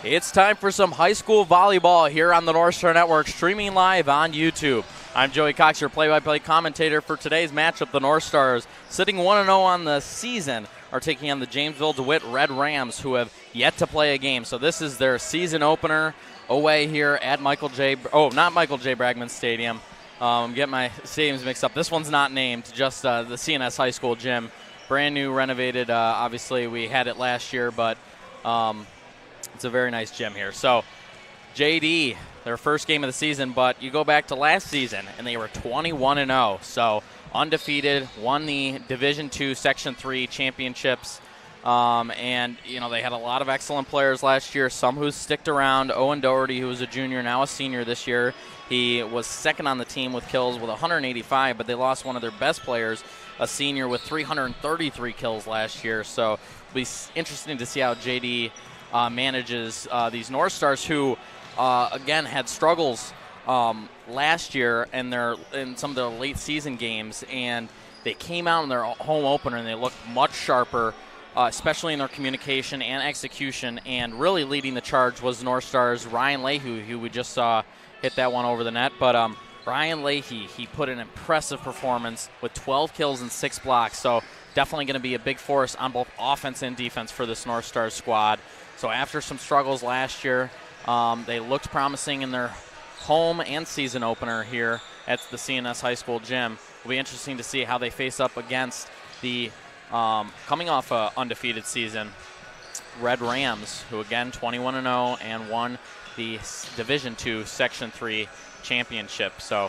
It's time for some high school volleyball here on the North Star Network, streaming live on YouTube. I'm Joey Cox, your play-by-play commentator for today's matchup. The North Stars, sitting 1-0 on the season, are taking on the Jamesville-Dewitt Red Rams, who have yet to play a game. So this is their season opener away here at not Michael J. Bragman Stadium. Get my stadiums mixed up. This one's not named, just the CNS High School gym. Brand new, renovated. Obviously, we had it last year, but it's a very nice gym here. So JD, their first game of the season, but you go back to last season, and they were 21-0. So undefeated, won the Division II Section 3 championships. And, you know, they had a lot of excellent players last year, some who sticked around. Owen Doherty, who was a junior, now a senior this year. He was second on the team with kills with 185, but they lost one of their best players, a senior with 333 kills last year. So it'll be interesting to see how JD manages these North Stars, who, again, had struggles last year in some of their late season games, and they came out in their home opener and they looked much sharper, especially in their communication and execution. And really leading the charge was North Stars' Ryan Leahy, who we just saw hit that one over the net. But Ryan Leahy, he put an impressive performance with 12 kills and 6 blocks. So definitely going to be a big force on both offense and defense for this North Stars squad. So after some struggles last year, they looked promising in their home and season opener here at the CNS High School gym. It'll be interesting to see how they face up against the coming off an undefeated season Red Rams, who again 21-0 and won the Division II Section 3 championship. So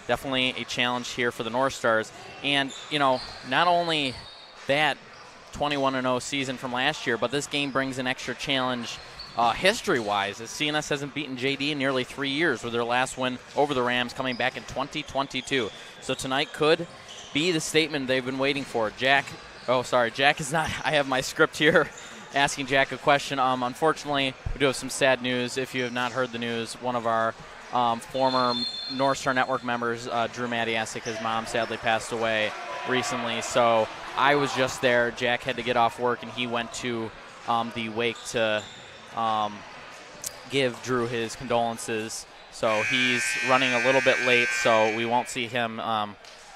definitely a challenge here for the North Stars. And, you know, not only that 21-0 season from last year, but this game brings an extra challenge history-wise, as CNS hasn't beaten JD in nearly 3 years, with their last win over the Rams coming back in 2022. So tonight could be the statement they've been waiting for. Jack is not. I have my script here asking Jack a question. Unfortunately, we do have some sad news. If you have not heard the news, one of our former North Star Network members, Drew Matiasik, his mom sadly passed away recently. So I was just there. Jack had to get off work, and he went to the wake to give Drew his condolences. So he's running a little bit late, so we won't see him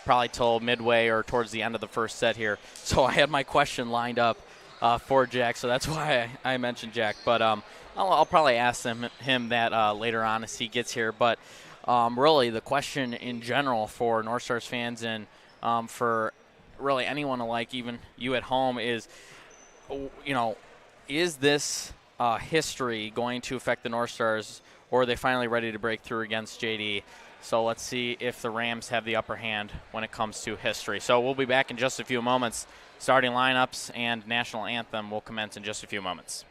probably till midway or towards the end of the first set here. So I had my question lined up for Jack, so that's why I mentioned Jack. But I'll probably ask him that later on as he gets here. But really, the question in general for North Stars fans and for really anyone alike, even you at home, is, you know, is this history going to affect the North Stars, or are they finally ready to break through against JD? So let's see if the Rams have the upper hand when it comes to history. So we'll be back in just a few moments. Starting lineups and national anthem will commence in just a few moments.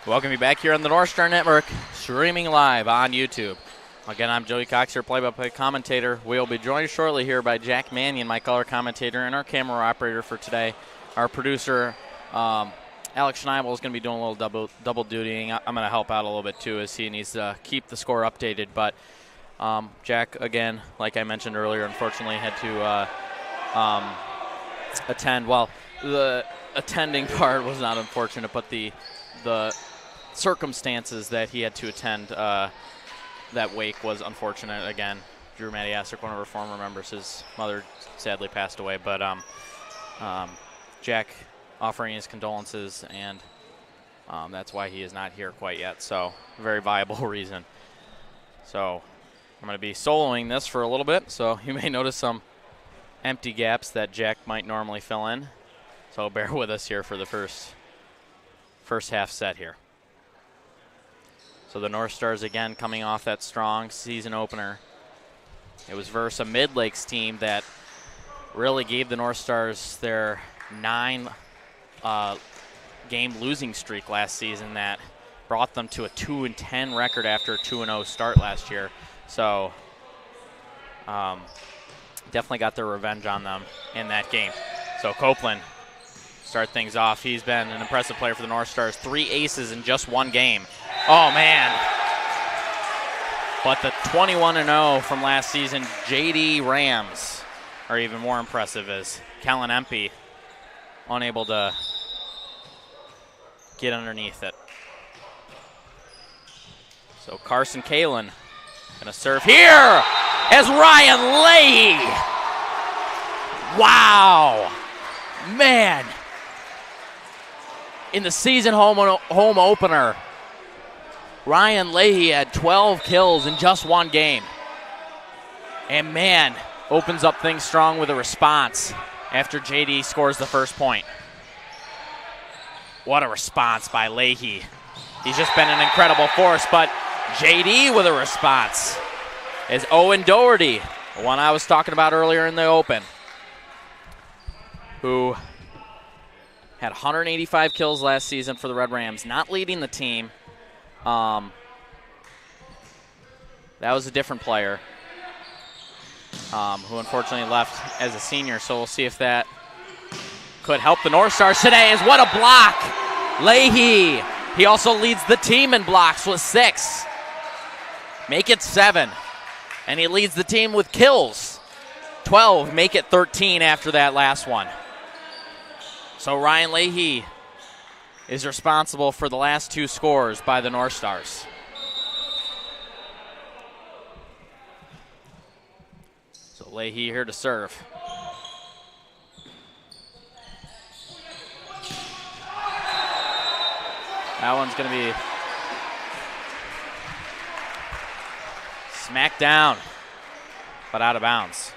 Welcome you back here on the North Star Network, streaming live on YouTube. Again, I'm Joey Cox, your play-by-play commentator. We'll be joined shortly here by Jack Mannion, my color commentator, and our camera operator for today. Our producer, Alex Schneible, is going to be doing a little double dutying. I'm going to help out a little bit too, as he needs to keep the score updated. But Jack, again, like I mentioned earlier, unfortunately had to attend. Well, the attending part was not unfortunate, but the circumstances that he had to attend that wake was unfortunate. Again, Drew Matiasik, one of our former members, his mother sadly passed away. But Jack offering his condolences, and that's why he is not here quite yet. So, very viable reason. So, I'm going to be soloing this for a little bit, so you may notice some empty gaps that Jack might normally fill in. So, bear with us here for the first half set here. So the North Stars again coming off that strong season opener. It was versus a Mid-Lakes team that really gave the North Stars their 9-game losing streak last season that brought them to a 2-10 record after a 2-0 start last year. So definitely got their revenge on them in that game. So Copeland start things off. He's been an impressive player for the North Stars. 3 aces in just one game. Oh, man. But the 21-0 from last season, JD Rams, are even more impressive, as Kellen Empey unable to get underneath it. So Carson Kalin going to serve here as Ryan Leahy. Wow. Man. In the season home opener, Ryan Leahy had 12 kills in just one game. And man, opens up things strong with a response after JD scores the first point. What a response by Leahy. He's just been an incredible force, but JD with a response is Owen Doherty, the one I was talking about earlier in the open, who had 185 kills last season for the Red Rams, not leading the team. That was a different player who unfortunately left as a senior, so we'll see if that could help the North Stars today. Is what a block. Leahy, he also leads the team in blocks with 6. Make it 7. And he leads the team with kills. 12, make it 13 after that last one. So Ryan Leahy is responsible for the last 2 scores by the North Stars. So Leahy here to serve. That one's going to be smacked down, but out of bounds.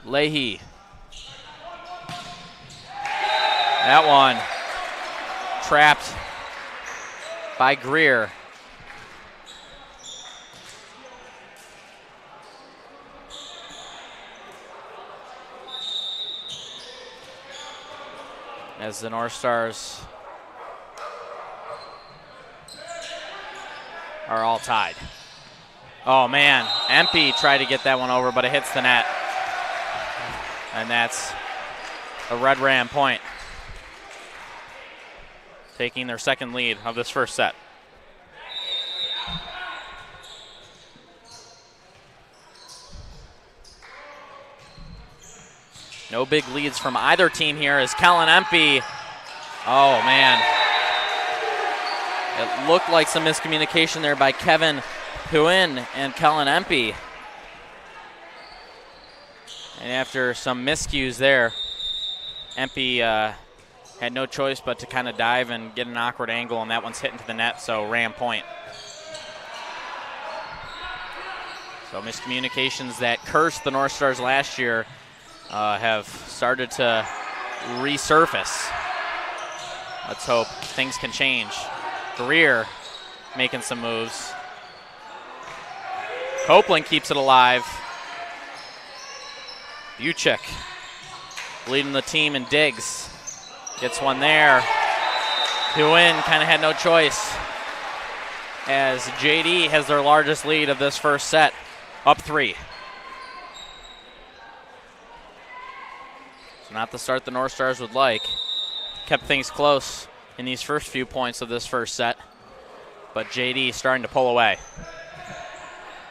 Leahy. That one trapped by Greer. As the North Stars are all tied. Oh man, Empey tried to get that one over, but it hits the net. And that's a Red Ram point, taking their second lead of this first set. No big leads from either team here as Kellen Empey. Oh, man. It looked like some miscommunication there by Kevin Huyn and Kellen Empey. And after some miscues there, Empey had no choice but to kind of dive and get an awkward angle, and that one's hit into the net, so Ram point. So miscommunications that cursed the North Stars last year have started to resurface. Let's hope things can change. Greer making some moves. Copeland keeps it alive. Buchik leading the team in digs. Gets one there. Killian kind of had no choice as JD has their largest lead of this first set, up 3. So not the start the North Stars would like. Kept things close in these first few points of this first set, but JD starting to pull away.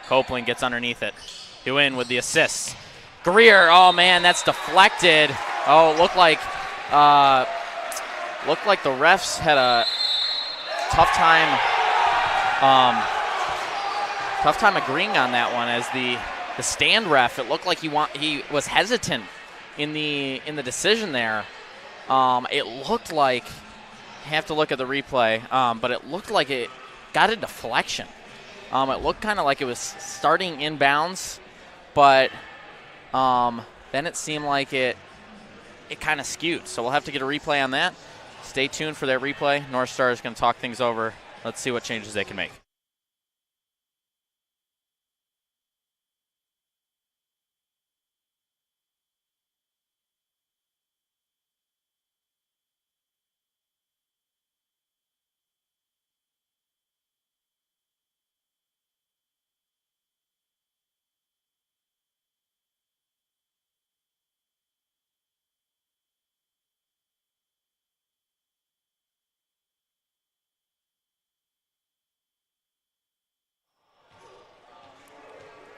Copeland gets underneath it. Killian with the assist. Greer, oh man, that's deflected. Oh, looked like the refs had a tough time agreeing on that one. As the stand ref, it looked like he was hesitant in the decision there. It looked like, have to look at the replay, but it looked like it got a deflection. It looked kind of like it was starting inbounds, but then it seemed like it kind of skewed. So we'll have to get a replay on that. Stay tuned for that replay. North Star is going to talk things over. Let's see what changes they can make.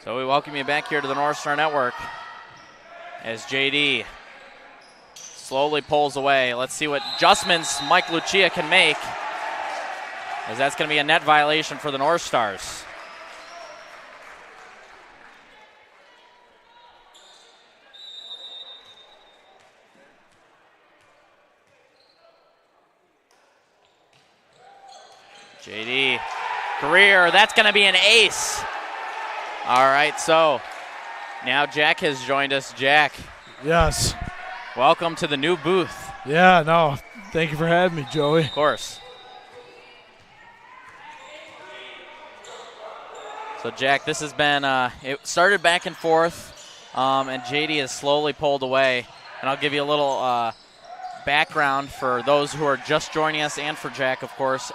So we welcome you back here to the North Star Network as JD slowly pulls away. Let's see what adjustments Mike Lucia can make, as that's going to be a net violation for the North Stars. JD, Greer, that's going to be an ace. All right, so now Jack has joined us. Jack. Yes. Welcome to the new booth. Yeah, no, thank you for having me, Joey. Of course. So, Jack, this has been, it started back and forth, and JD has slowly pulled away. And I'll give you a little background for those who are just joining us and for Jack, of course.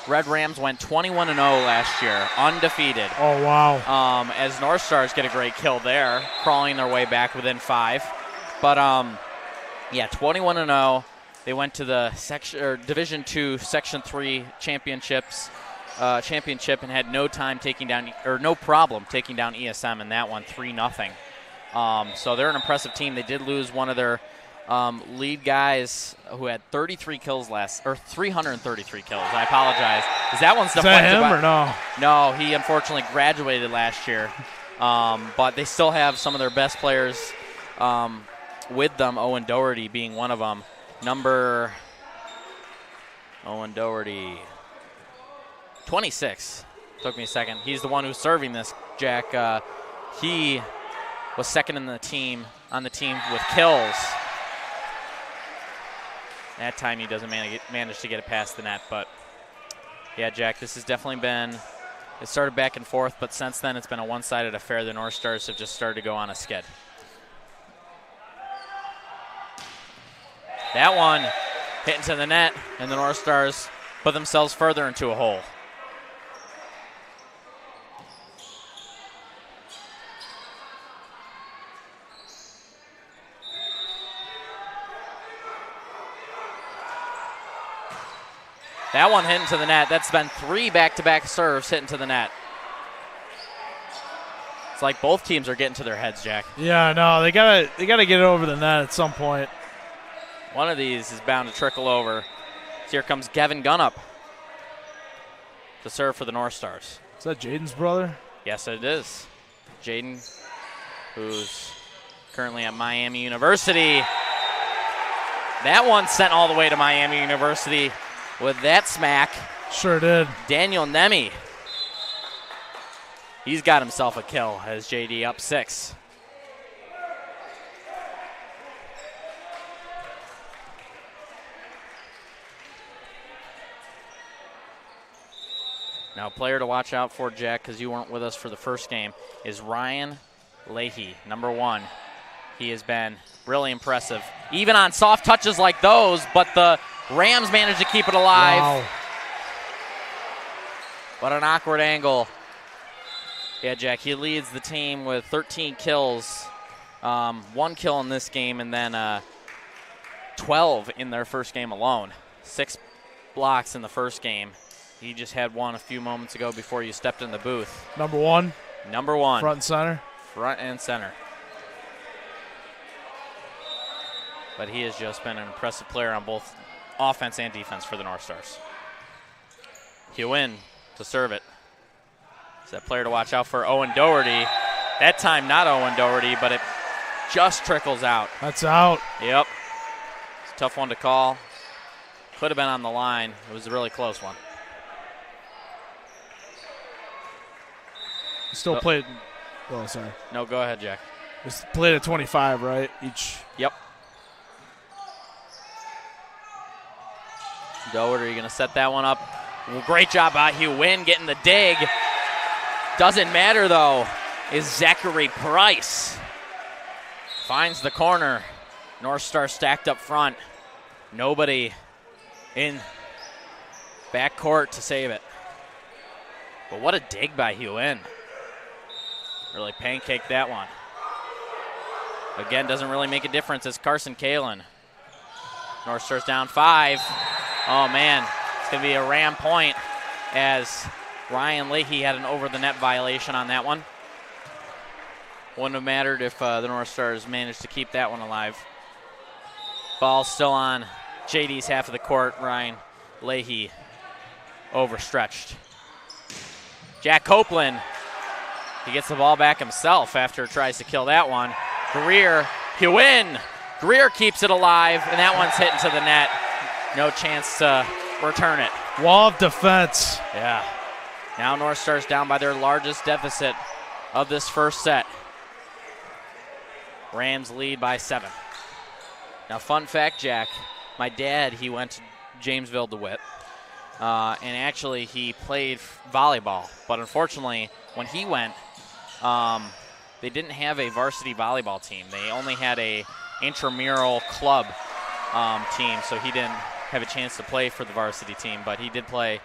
Red Rams went 21-0 last year, undefeated. Oh, wow. As North Stars get a great kill there, crawling their way back within 5. But, yeah, 21-0. They went to the Division II, Section 3 championship and had no problem taking down ESM in that one, 3-0. So they're an impressive team. They did lose one of their lead guys who had 333 kills. I apologize. Is that one's deflected? Is that him or no? No, he unfortunately graduated last year. But they still have some of their best players with them, Owen Doherty being one of them. Owen Doherty, 26. Took me a second. He's the one who's serving this, Jack. He was second on the team with kills. That time he doesn't manage to get it past the net. But, yeah, Jack, this has definitely been – it started back and forth, but since then it's been a one-sided affair. The North Stars have just started to go on a skid. That one hit into the net, and the North Stars put themselves further into a hole. That one hit into the net. That's been 3 back-to-back serves hit into the net. It's like both teams are getting to their heads, Jack. Yeah, no, they gotta get it over the net at some point. One of these is bound to trickle over. So here comes Gavin Gunnup to serve for the North Stars. Is that Jaden's brother? Yes, it is. Jaden, who's currently at Miami University. That one sent all the way to Miami University. With that smack, sure did. Daniel Nemi. He's got himself a kill as JD up 6. Now, a player to watch out for, Jack, because you weren't with us for the first game, is Ryan Leahy, number 1. He has been really impressive, even on soft touches like those, but the Rams managed to keep it alive. Wow. What an awkward angle. Yeah, Jack, he leads the team with 13 kills, 1 kill in this game, and then 12 in their first game alone. 6 blocks in the first game. He just had one a few moments ago before you stepped in the booth. Number one. Number one. Front and center. Front and center. But he has just been an impressive player on both offense and defense for the North Stars. Killian to serve it. It's that player to watch out for, Owen Doherty. That time not Owen Doherty, but it just trickles out. That's out. Yep. It's a tough one to call. Could have been on the line. It was a really close one. Still played. Oh, sorry. No, go ahead, Jack. It's played at 25, right? Each. Yep. Doherty going to set that one up. Well, great job by Killian getting the dig. Doesn't matter, though, is Zachary Price. Finds the corner. North Star stacked up front. Nobody in backcourt to save it. But what a dig by Killian. Really pancaked that one. Again, doesn't really make a difference as Carson Kalen. North Star's down 5. Oh, man. It's going to be a Ram point as Ryan Leahy had an over-the-net violation on that one. Wouldn't have mattered if the North Stars managed to keep that one alive. Ball still on JD's half of the court. Ryan Leahy overstretched. Jack Copeland, he gets the ball back himself after tries to kill that one. Killian. Greer keeps it alive, and that one's hitting to the net. No chance to return it. Wall of defense. Yeah. Now North Stars down by their largest deficit of this first set. Rams lead by 7. Now, fun fact, Jack, my dad, he went to Jamesville-Dewitt, and actually he played volleyball. But unfortunately, when he went, they didn't have a varsity volleyball team. They only had a intramural club team, so he didn't have a chance to play for the varsity team, but he did play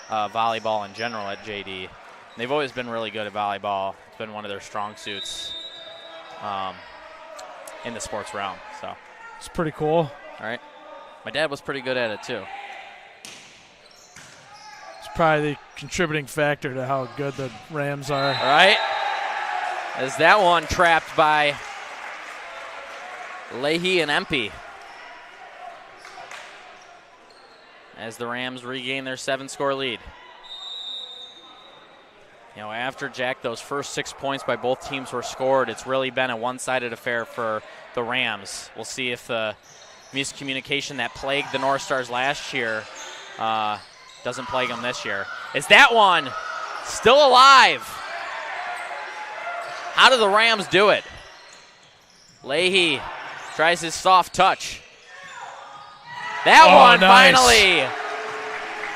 volleyball in general at JD. They've always been really good at volleyball. It's been one of their strong suits in the sports realm. So it's pretty cool. All right. My dad was pretty good at it too. It's probably the contributing factor to how good the Rams are. All right. As that one trapped by Leahy and Empey. As the Rams regain their 7-score lead. You know, after, Jack, those first 6 points by both teams were scored, it's really been a one-sided affair for the Rams. We'll see if the miscommunication that plagued the North Stars last year doesn't plague them this year. Is that one still alive? How do the Rams do it? Leahy tries his soft touch. That one nice. finally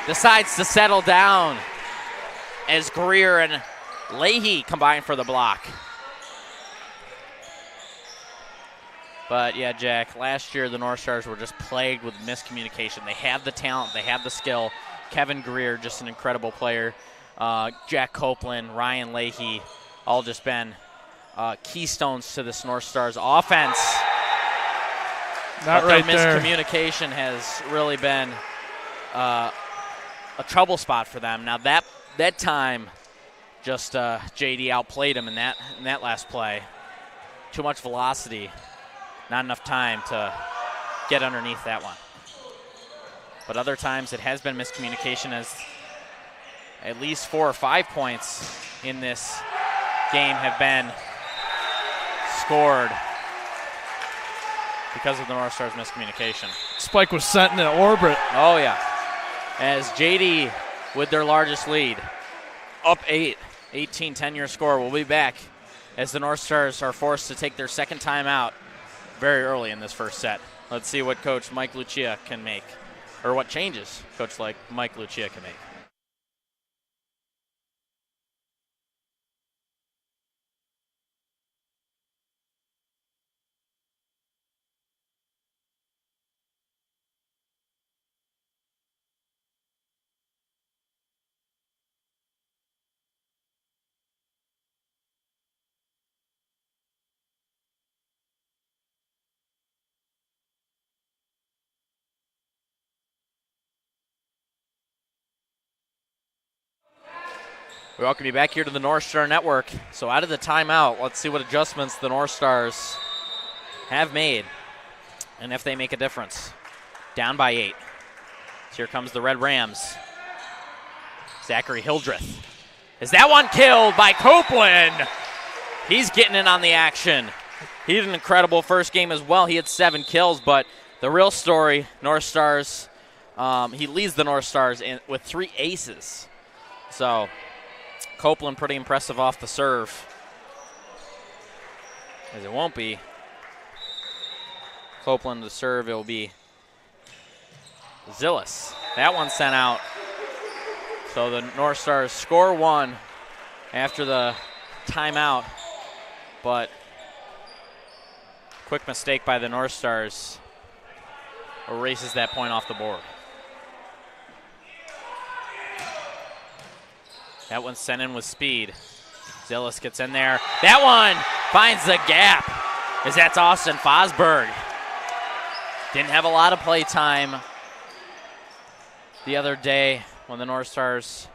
decides to settle down as Greer and Leahy combine for the block. But, yeah, Jack, last year the North Stars were just plagued with miscommunication. They have the talent. They have the skill. Kevin Greer, just an incredible player. Jack Copeland, Ryan Leahy, all just been keystones to this North Stars offense. Not but right their there. miscommunication has really been a trouble spot for them. Now, that time, just JD outplayed him in that last play. Too much velocity. Not enough time to get underneath that one. But other times it has been miscommunication, as at least 4 or 5 points in this game have been scored because of the North Stars miscommunication. Spike was sent in orbit. Oh, yeah. As JD with their largest lead, up 8, 18-10 your score. We'll be back as the North Stars are forced to take their second time out very early in this first set. Let's see what Coach Mike Lucia can make, or what changes Coach Mike Lucia can make. We welcome you back here to the North Star Network. So out of the timeout, let's see what adjustments the North Stars have made and if they make a difference. Down by 8. So here comes the Red Rams. Zachary Hildreth. Is that one killed by Copeland? He's getting in on the action. He had an incredible first game as well. He had 7 kills, but the real story, North Stars, he leads the North Stars with 3 aces. So Copeland pretty impressive off the serve. As it won't be Copeland to serve, it will be Zillis. That one sent out. So the North Stars score 1 after the timeout, but quick mistake by the North Stars erases that point off the board. That one's sent in with speed. Zillis gets in there. That one finds the gap, as that's Austin Fosberg. Didn't have a lot of play time the other day when the North Stars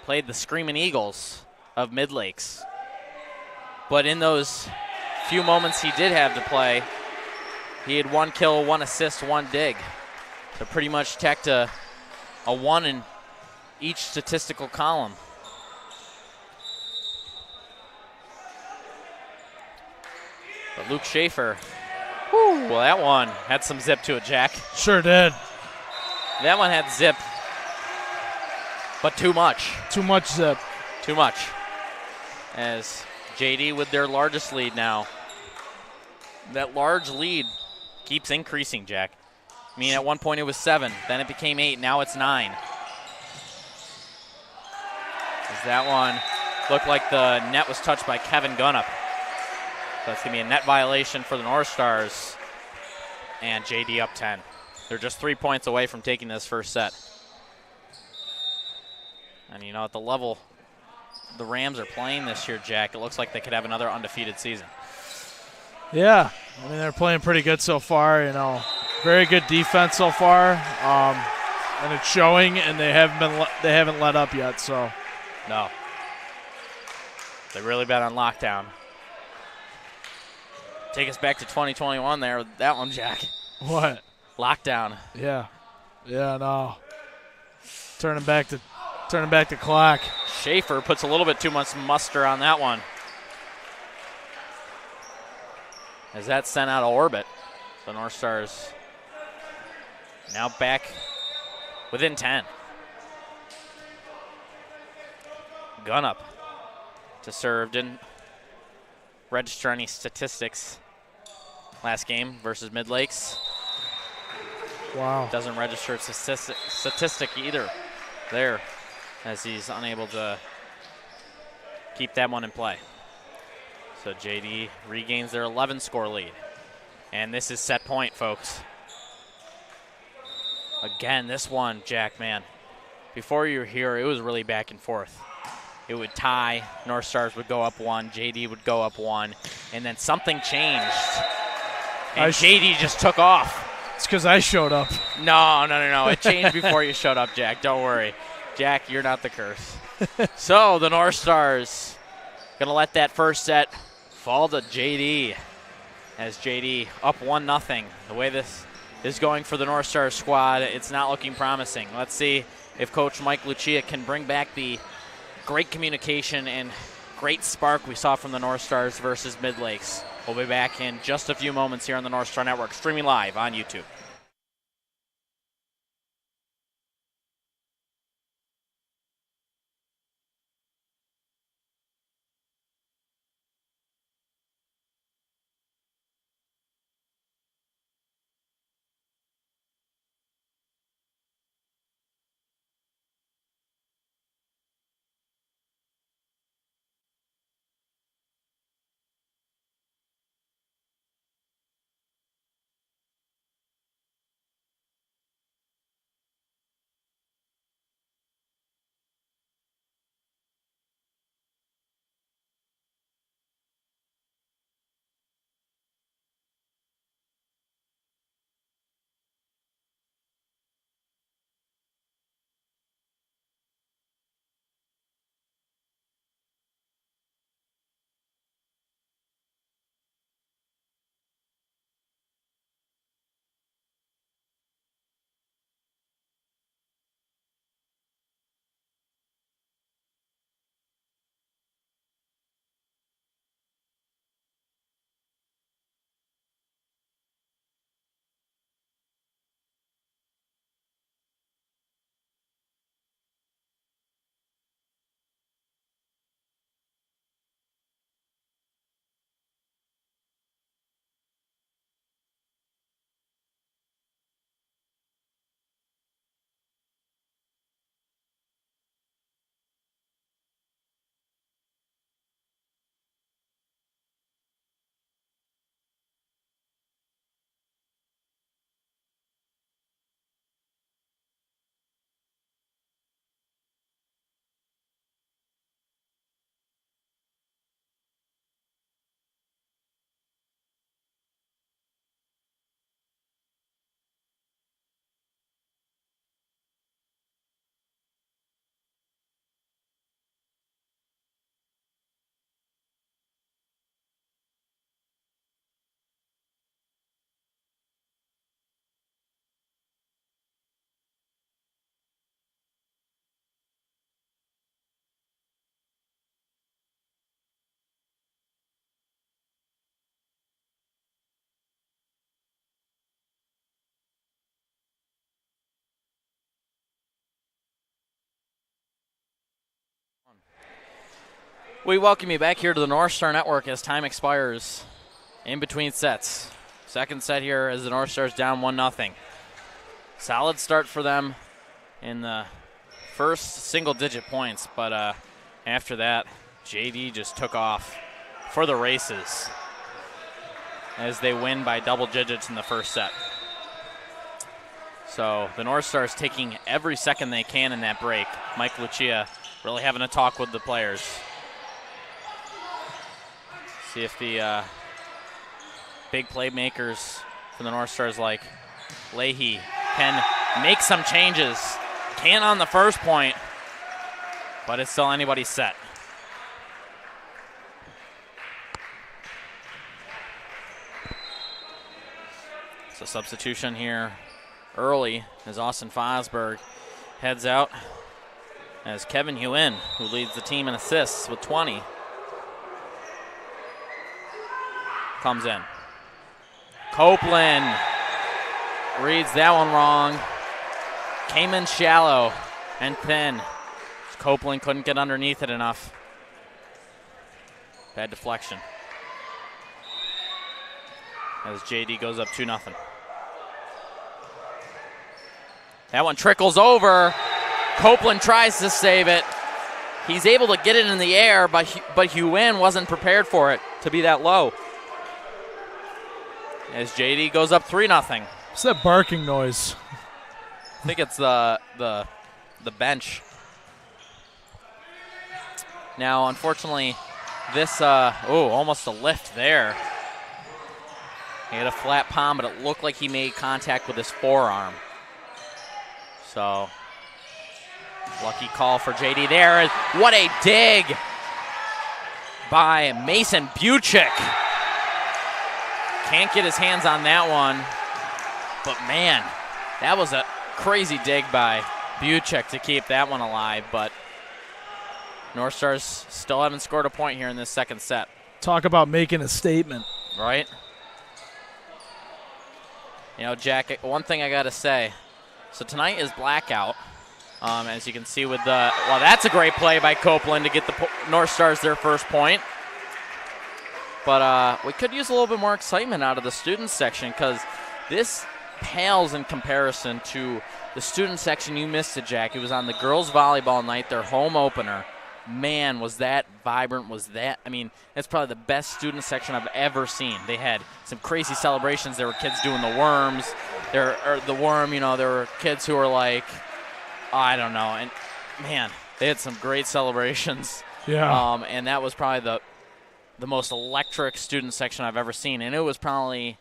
played the Screaming Eagles of Mid-Lakes. But in those few moments he did have to play, he had 1 kill, 1 assist, 1 dig. So pretty much tacked a 1 in each statistical column. But Luke Schaefer, well, that one had some zip to it, Jack. Sure did. That one had zip, but too much. Too much zip. Too much. As JD with their largest lead now. That large lead keeps increasing, Jack. I mean, at one point it was 7, then it became 8, now it's 9. As that one looked like the net was touched by Kevin Gunnup. So that's going to be a net violation for the North Stars. And JD up 10. They're just 3 points away from taking this first set. And you know, at the level the Rams are playing this year, Jack, it looks like they could have another undefeated season. Yeah, I mean, they're playing pretty good so far, you know. Very good defense so far. And it's showing, and they haven't let up yet, so. No. They've really been on lockdown. Take us back to 2021 there with that one, Jack. What? Lockdown. Yeah. Yeah, no. Turning back the clock. Schaefer puts a little bit too much muster on that one. As that's sent out of orbit. The North Stars now back within 10. Gunnup to serve. Didn't register any statistics last game versus Mid-Lakes. Wow. Doesn't register a statistic either there, as he's unable to keep that one in play. So JD regains their 11-score lead. And this is set point, folks. Again, this one, Jack, man, before you were here, it was really back and forth. It would tie, North Stars would go up 1, JD would go up 1, and then something changed. And JD just took off. It's because I showed up. No. It changed before you showed up, Jack. Don't worry. Jack, you're not the curse. So the North Stars going to let that first set fall to JD, as JD up 1-0. The way this is going for the North Stars squad, it's not looking promising. Let's see if Coach Mike Lucia can bring back the great communication and great spark we saw from the North Stars versus Mid-Lakes. We'll be back in just a few moments here on the North Star Network, streaming live on YouTube. We welcome you back here to the North Star Network as time expires in between sets. Second set here as the North Stars down 1-0. Solid start for them in the first single-digit points, but after that, JD just took off for the races as they win by double digits in the first set. So the North Stars taking every second they can in that break. Mike Lucia really having a talk with the players. See if the big playmakers for the North Stars like Leahy can make some changes. Can't on the first point, but it's still anybody's set. So substitution here early as Austin Fosberg heads out as Kevin Hewin, who leads the team in assists with 20, comes in. Copeland reads that one wrong. Came in shallow and thin. Copeland couldn't get underneath it enough. Bad deflection. As JD goes up 2-0. That one trickles over. Copeland tries to save it. He's able to get it in the air, but Hewin wasn't prepared for it to be that low. As JD goes up 3-0. What's that barking noise? I think it's the bench. Now, unfortunately, this almost a lift there. He had a flat palm, but it looked like he made contact with his forearm. So, lucky call for JD there. What a dig by Mason Buchik. Can't get his hands on that one. But, man, that was a crazy dig by Buchik to keep that one alive. But North Stars still haven't scored a point here in this second set. Talk about making a statement. Right? You know, Jack, one thing I got to say. So tonight is blackout, as you can see with the – well, that's a great play by Copeland to get the North Stars their first point. But we could use a little bit more excitement out of the student section because this pales in comparison to the student section you missed it, Jack. It was on the girls' volleyball night, their home opener. Man, was that vibrant, was that – I mean, that's probably the best student section I've ever seen. They had some crazy celebrations. There were kids doing the worms. There were kids who were like, I don't know. And, man, they had some great celebrations. Yeah. And that was probably the most electric student section I've ever seen. And it was probably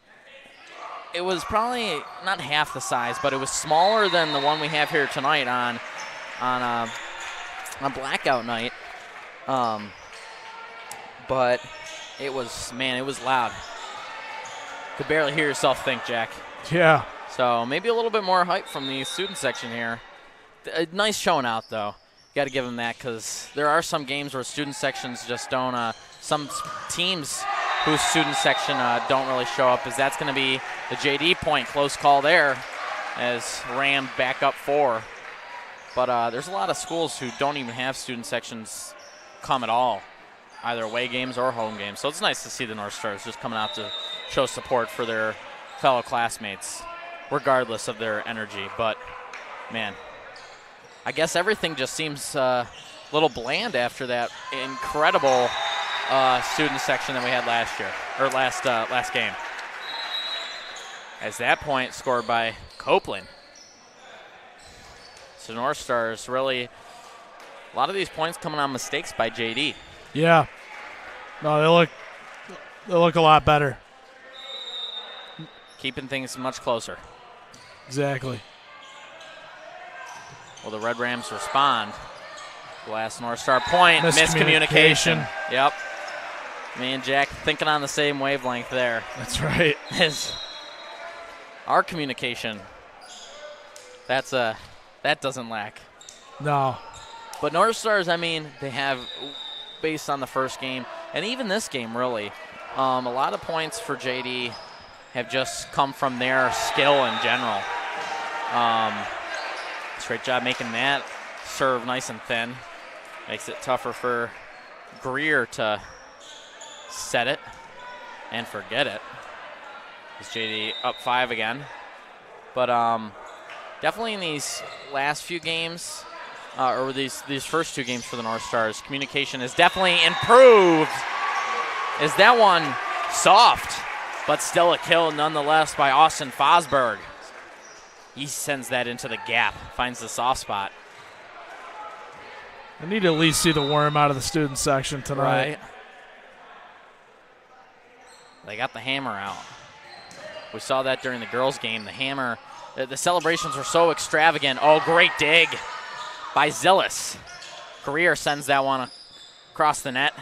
not half the size, but it was smaller than the one we have here tonight on blackout night. But it was loud. Could barely hear yourself think, Jack. Yeah. So maybe a little bit more hype from the student section here. A nice showing out, though. Got to give them that because there are some games where student sections just don't. Some teams whose student section don't really show up, as that's going to be the JD point. Close call there as Ram back up 4. But there's a lot of schools who don't even have student sections come at all, either away games or home games. So it's nice to see the North Stars just coming out to show support for their fellow classmates, regardless of their energy. But, man, I guess everything just seems a little bland after that incredible student section that we had last year, or last game. As that point scored by Copeland. So North Stars really, a lot of these points coming on mistakes by JD. Yeah. No, they look a lot better. Keeping things much closer. Exactly. Well, the Red Rams respond. Last North Star point, miscommunication. Yep. Me and Jack thinking on the same wavelength there. That's right. Our communication, that doesn't lack. No. But North Stars, I mean, they have, based on the first game, and even this game really, a lot of points for JD have just come from their skill in general. Great job making that serve nice and thin. Makes it tougher for Greer to set it and forget it. Is JD up 5 again. But definitely in these last few games, or these first 2 games for the North Stars, communication has definitely improved. Is that one soft, but still a kill nonetheless by Austin Fosberg. He sends that into the gap, finds the soft spot. I need to at least see the worm out of the student section tonight. Right. They got the hammer out. We saw that during the girls' game. The hammer, the celebrations were so extravagant. Oh, great dig by Zillis. Greer sends that one across the net.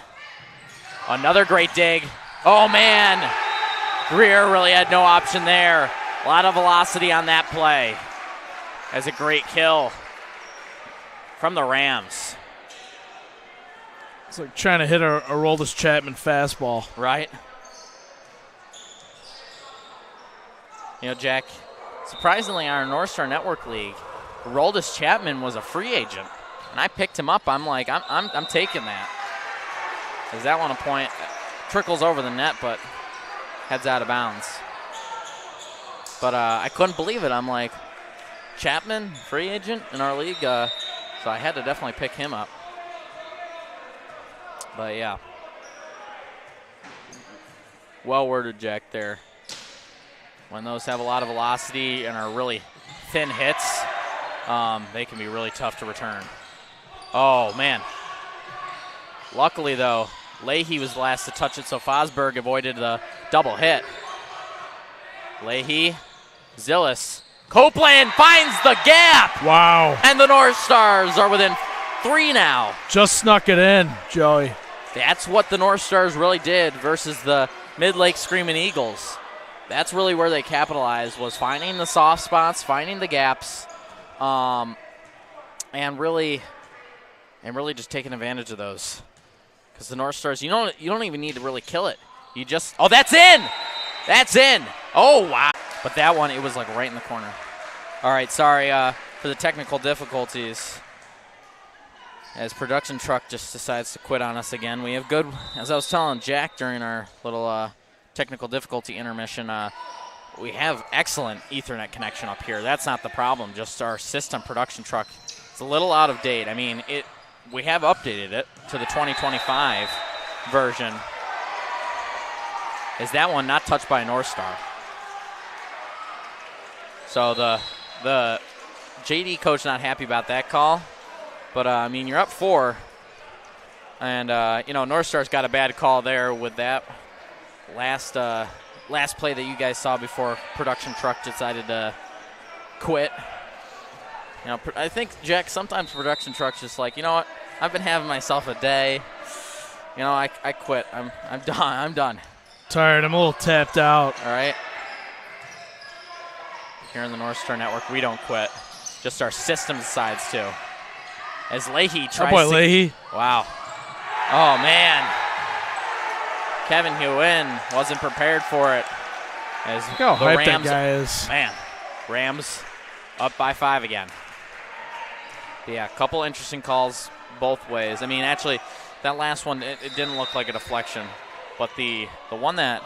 Another great dig. Oh, man. Greer really had no option there. A lot of velocity on that play. As a great kill from the Rams. It's like trying to hit a Roldis Chapman fastball. Right. You know, Jack, surprisingly, on our North Star Network League, Roldis Chapman was a free agent. And I picked him up. I'm like, I'm taking that. Is that one a point? Trickles over the net, but heads out of bounds. But I couldn't believe it. I'm like, Chapman, free agent in our league. So I had to definitely pick him up. But, yeah. Well worded, Jack, there. When those have a lot of velocity and are really thin hits, they can be really tough to return. Oh, man. Luckily, though, Leahy was the last to touch it, so Fosberg avoided the double hit. Leahy, Zillis. Copeland finds the gap! Wow. And the North Stars are within 3 now. Just snuck it in, Joey. That's what the North Stars really did versus the Mid-Lake Screaming Eagles. That's really where they capitalized, was finding the soft spots, finding the gaps, and really just taking advantage of those. Because the North Stars, you don't even need to really kill it. You just, oh, that's in! That's in! Oh, wow. But that one, it was like right in the corner. All right, sorry for the technical difficulties. As production truck just decides to quit on us again. We have good, as I was telling Jack during our little technical difficulty intermission, we have excellent Ethernet connection up here. That's not the problem, just our system production truck. It's a little out of date. I mean, we have updated it to the 2025 version. Is that one not touched by a North Star? So the JD coach not happy about that call. But, I mean, you're up 4. And, North Star's got a bad call there with that last play that you guys saw before production truck decided to quit. You know, I think, Jack, sometimes production truck's just like, you know what, I've been having myself a day. You know, I quit. I'm done. I'm done. Tired. I'm a little tapped out. All right. Here in the North Star Network, we don't quit. Just our system decides to. As Leahy tries to. Leahy. Wow. Oh, man. Kevin Hewin wasn't prepared for it. As look how the hyped Rams, that guy is. Man, Rams up by 5 again. Yeah, a couple interesting calls both ways. I mean, actually, that last one, it didn't look like a deflection. But the one that,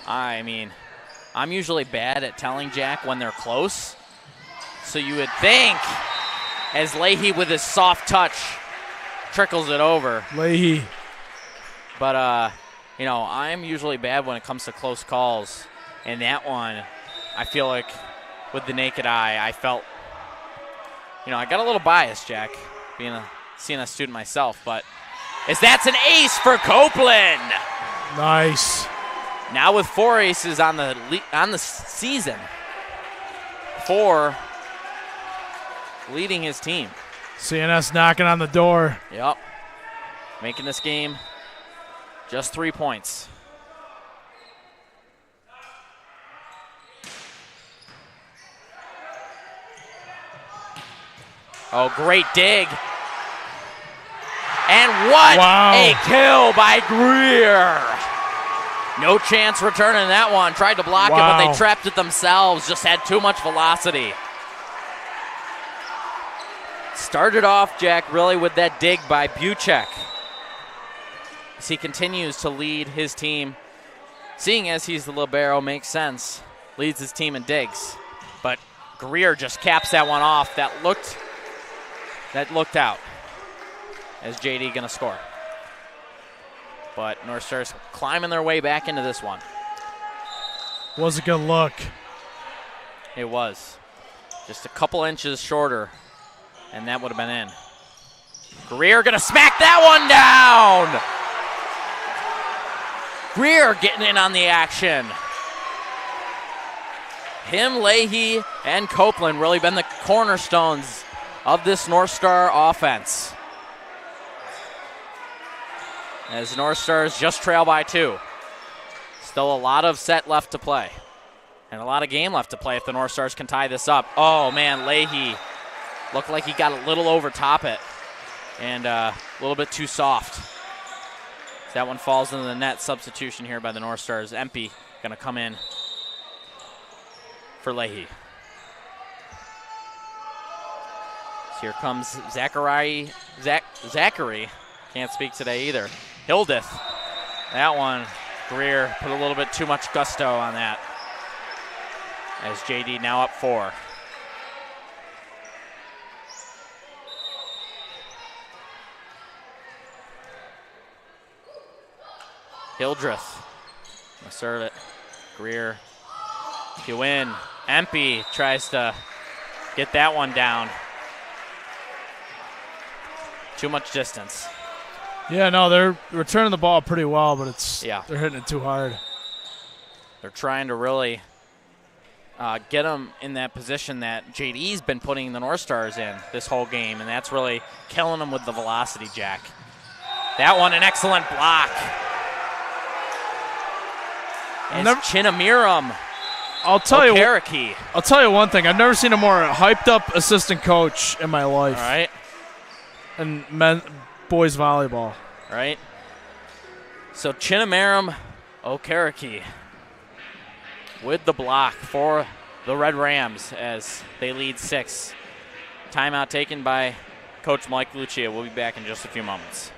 I'm usually bad at telling Jack when they're close. So you would think, as Leahy with his soft touch trickles it over. Leahy. But, I'm usually bad when it comes to close calls. And that one, I feel like with the naked eye, I felt, I got a little biased, Jack, being a CNS student myself. But that's an ace for Copeland. Nice. Now with 4 aces on the season. 4 leading his team. CNS knocking on the door. Yep. Making this game just 3 points. Oh, great dig. And what a kill by Greer. No chance returning that one. Tried to block it, but they trapped it themselves. Just had too much velocity. Started off, Jack, really with that dig by Buchek. as he continues to lead his team. Seeing as he's the libero makes sense. Leads his team in digs. But Greer just caps that one off. That looked out. As JD gonna score. But North Stars climbing their way back into this one. Was a good look. It was. Just a couple inches shorter, and that would have been in. Greer gonna smack that one down! Greer getting in on the action. Him, Leahy, and Copeland really been the cornerstones of this North Star offense. As North Stars just trail by 2. Still a lot of set left to play. And a lot of game left to play if the North Stars can tie this up. Oh, man, Leahy looked like he got a little over top it. And a little bit too soft. That one falls into the net. Substitution here by the North Stars. Empey going to come in for Leahy. So here comes Zachary. Can't speak today either. Hildeth. That one, Greer put a little bit too much gusto on that. As JD now up 4. Hildreth. Gonna serve it. Greer. If you win. Empey tries to get that one down. Too much distance. Yeah, no, they're returning the ball pretty well, but they're hitting it too hard. They're trying to really get them in that position that JD's been putting the North Stars in this whole game, and that's really killing them with the velocity, Jack. That one, an excellent block. And Chinamiram. I'll tell you one thing. I've never seen a more hyped up assistant coach in my life. All right. And boys volleyball. Right. So Chinamiram Okereke with the block for the Red Rams as they lead 6. Timeout taken by Coach Mike Lucia. We'll be back in just a few moments.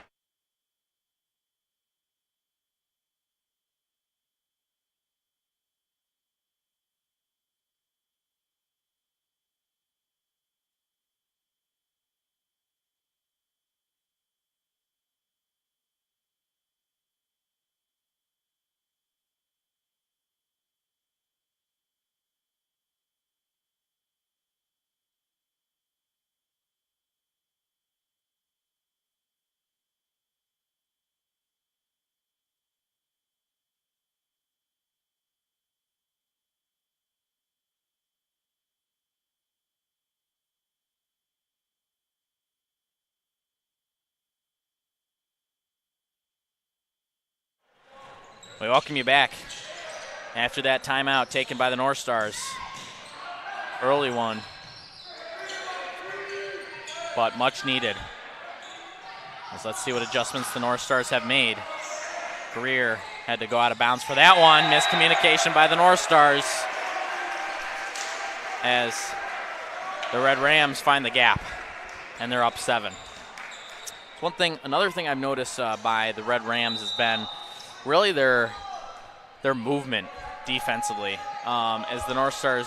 We welcome you back after that timeout taken by the North Stars. Early one, but much needed. Let's see what adjustments the North Stars have made. Greer had to go out of bounds for that one. Miscommunication by the North Stars as the Red Rams find the gap, and they're up 7. Another thing I've noticed by the Red Rams has been really their movement defensively. As the North Stars,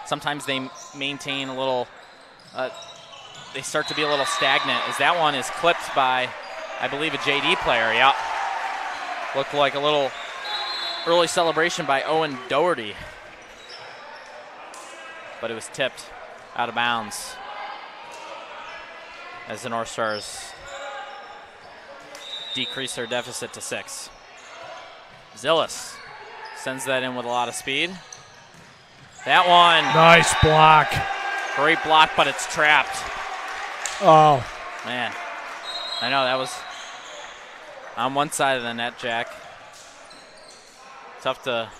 sometimes they maintain a little, they start to be a little stagnant, as that one is clipped by, I believe, a JD player. Yeah. Looked like a little early celebration by Owen Doherty. But it was tipped out of bounds as the North Stars decrease their deficit to 6. Zillis sends that in with a lot of speed. That one. Nice block. Great block, but it's trapped. Oh. Man. I know, that was on one side of the net, Jack. Tough to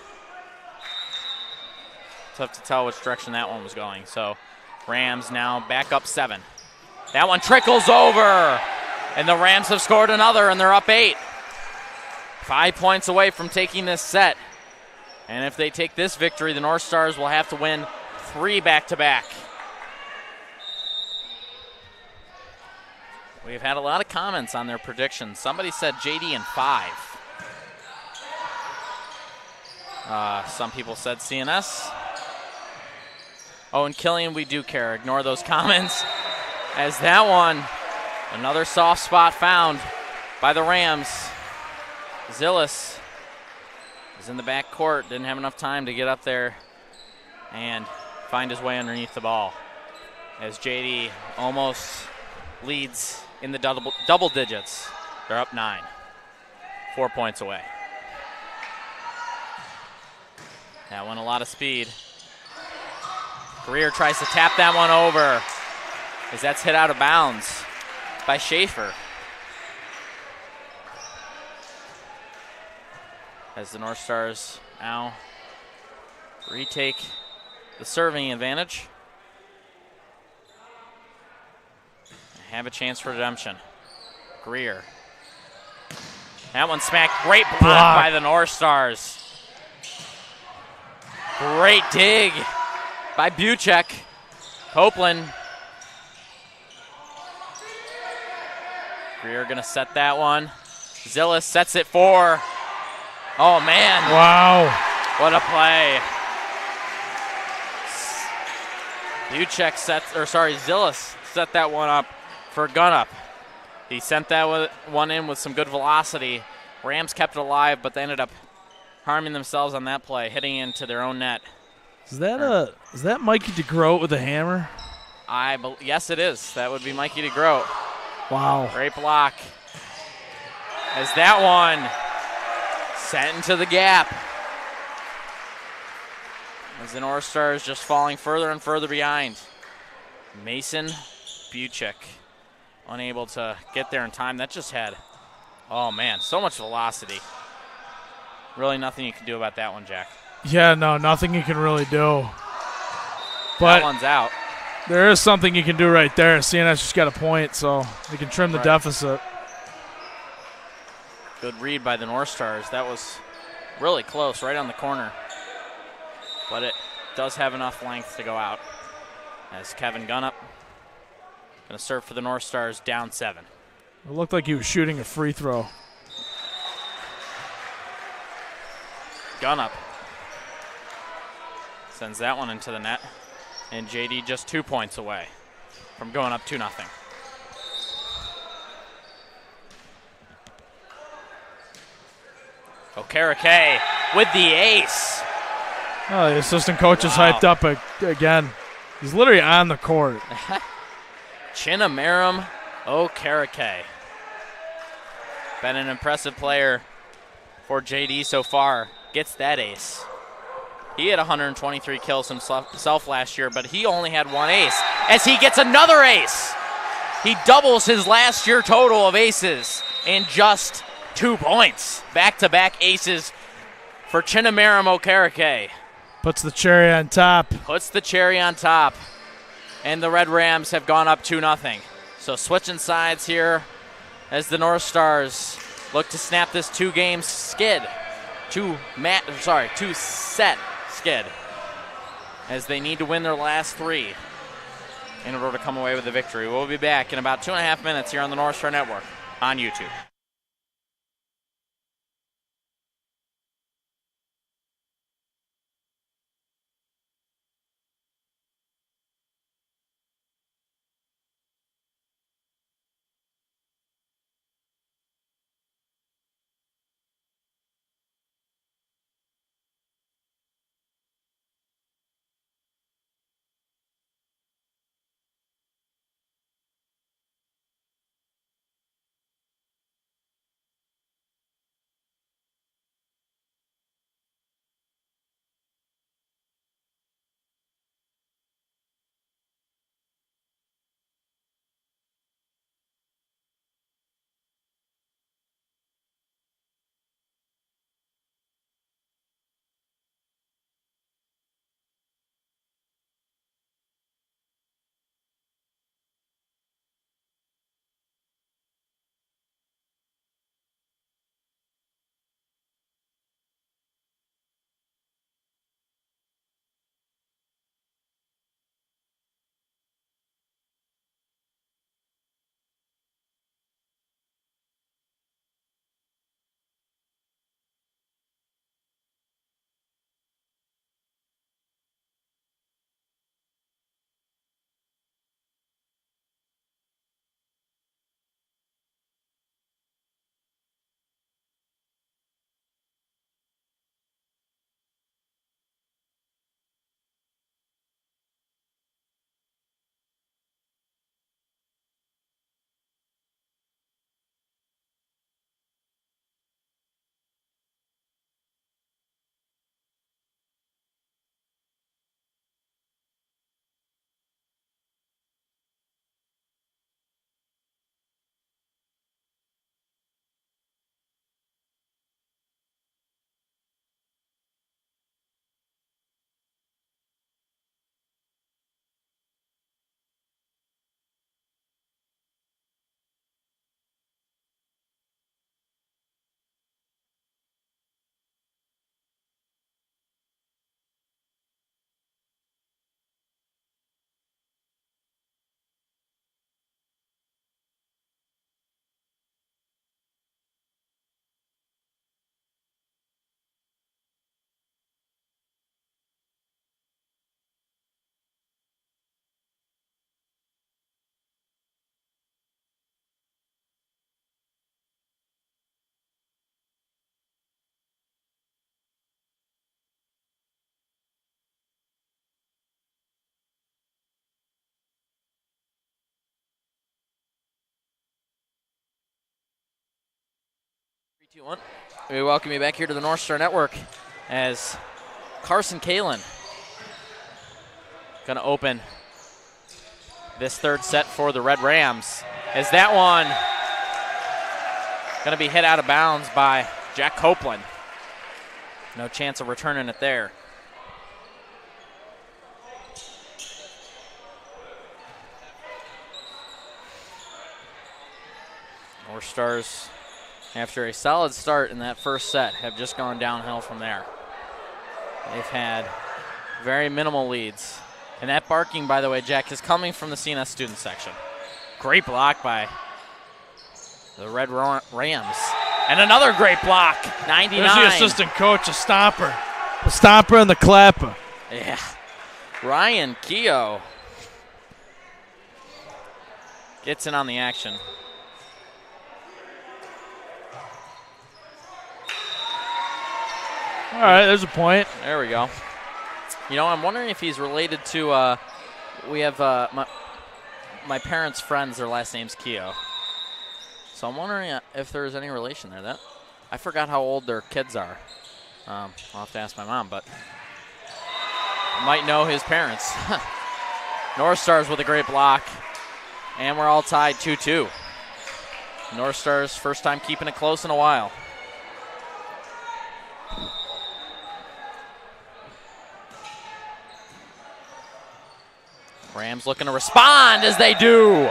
tell which direction that one was going. So Rams now back up 7. That one trickles over. And the Rams have scored another, and they're up 8. 5 points away from taking this set. And if they take this victory, the North Stars will have to win 3 back-to-back. We've had a lot of comments on their predictions. Somebody said JD in 5. Some people said CNS. Oh, and Killian, we do care. Ignore those comments. As that one, another soft spot found by the Rams. Zillis is in the back court. Didn't have enough time to get up there and find his way underneath the ball. As JD almost leads in the double digits. They're up 9. 4 points away. That one, a lot of speed. Greer tries to tap that one over as that's hit out of bounds by Schaefer. As the North Stars now retake the serving advantage. Have a chance for redemption. Greer. That one smacked. Great block by the North Stars. Great dig by Buchek. Copeland. Greer gonna set that one. Zillis sets it for. Oh man. Wow. What a play. Zillis set that one up for Gunnup. He sent that one in with some good velocity. Rams kept it alive, but they ended up harming themselves on that play, hitting into their own net. Is that Mikey DeGroat with a hammer? Yes, it is. That would be Mikey DeGroat. Wow. Great block. As that one sent into the gap. As the North Stars just falling further and further behind. Mason Buchek unable to get there in time. That just had, oh man, so much velocity. Really nothing you can do about that one, Jack. Yeah, no, nothing you can really do. But that one's out. There is something you can do right there. CNS just got a point, so they can trim the deficit. Good read by the North Stars. That was really close, right on the corner. But it does have enough length to go out. As Kevin Gunnup going to serve for the North Stars, down 7. It looked like he was shooting a free throw. Gunnup sends that one into the net. And JD just 2 points away from going up 2-0. Okereke with the ace. Oh, the assistant coach is hyped up again. He's literally on the court. Chinamaram Okereke. Been an impressive player for JD so far. Gets that ace. He had 123 kills himself last year, but he only had 1 ace. As he gets another ace. He doubles his last year total of aces in just 2 points. Back-to-back aces for Chinamaram Okereke. Puts the cherry on top. Puts the cherry on top. And the Red Rams have gone up 2-0. So switching sides here as the North Stars look to snap this 2-game skid. 2-set skid. As they need to win their last 3 in order to come away with the victory. We'll be back in about 2.5 minutes here on the North Star Network on YouTube. 2-1. We welcome you back here to the North Star Network as Carson Killian going to open this third set for the Red Rams. As that one going to be hit out of bounds by Jack Copeland. No chance of returning it there. North Stars, after a solid start in that first set, have just gone downhill from there. They've had very minimal leads. And that barking, by the way, Jack, is coming from the CNS student section. Great block by the Red Rams. And another great block, 99. There's the assistant coach, a stomper. The stomper and the clapper. Yeah. Ryan Keogh gets in on the action. All right, there's a point. There we go. You know, I'm wondering if he's related to, we have my parents' friends, their last name's Keogh. So I'm wondering if there's any relation there. I forgot how old their kids are. I'll have to ask my mom, but I might know his parents. North Stars with a great block, and we're all tied 2-2. North Stars first time keeping it close in a while. Rams looking to respond as they do.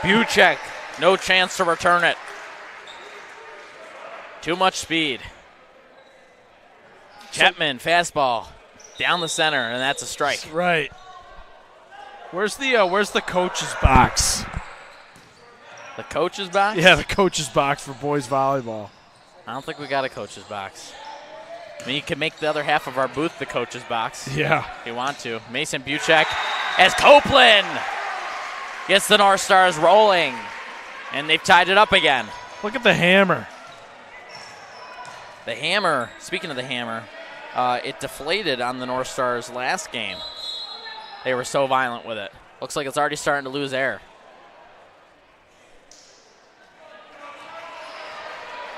Buchek, no chance to return it. Too much speed. Chapman, fastball, down the center, and that's a strike. That's right. Where's the coach's box? The coach's box? Yeah, the coach's box for boys volleyball. I don't think we got a coach's box. I mean, you could make the other half of our booth the coach's box. Yeah. If you want to. Mason Buchek as Copeland gets the North Stars rolling. And they've tied it up again. Look at the hammer. The hammer, speaking of the hammer, it deflated on the North Stars last game. They were so violent with it. Looks like it's already starting to lose air.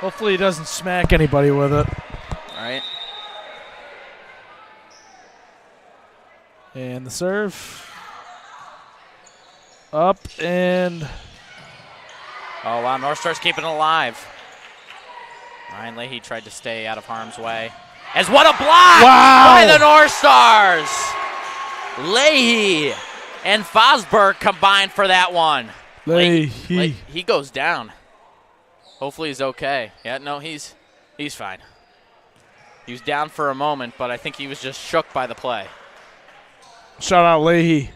Hopefully he doesn't smack anybody with it. All right. And the serve. Up and... Oh, wow, North Stars keeping it alive. Ryan Leahy tried to stay out of harm's way. As what a block by the North Stars! Leahy and Fosberg combined for that one. Leahy. He goes down. Hopefully he's okay. Yeah, no, he's fine. He was down for a moment, but I think he was just shook by the play. Shout out Leahy.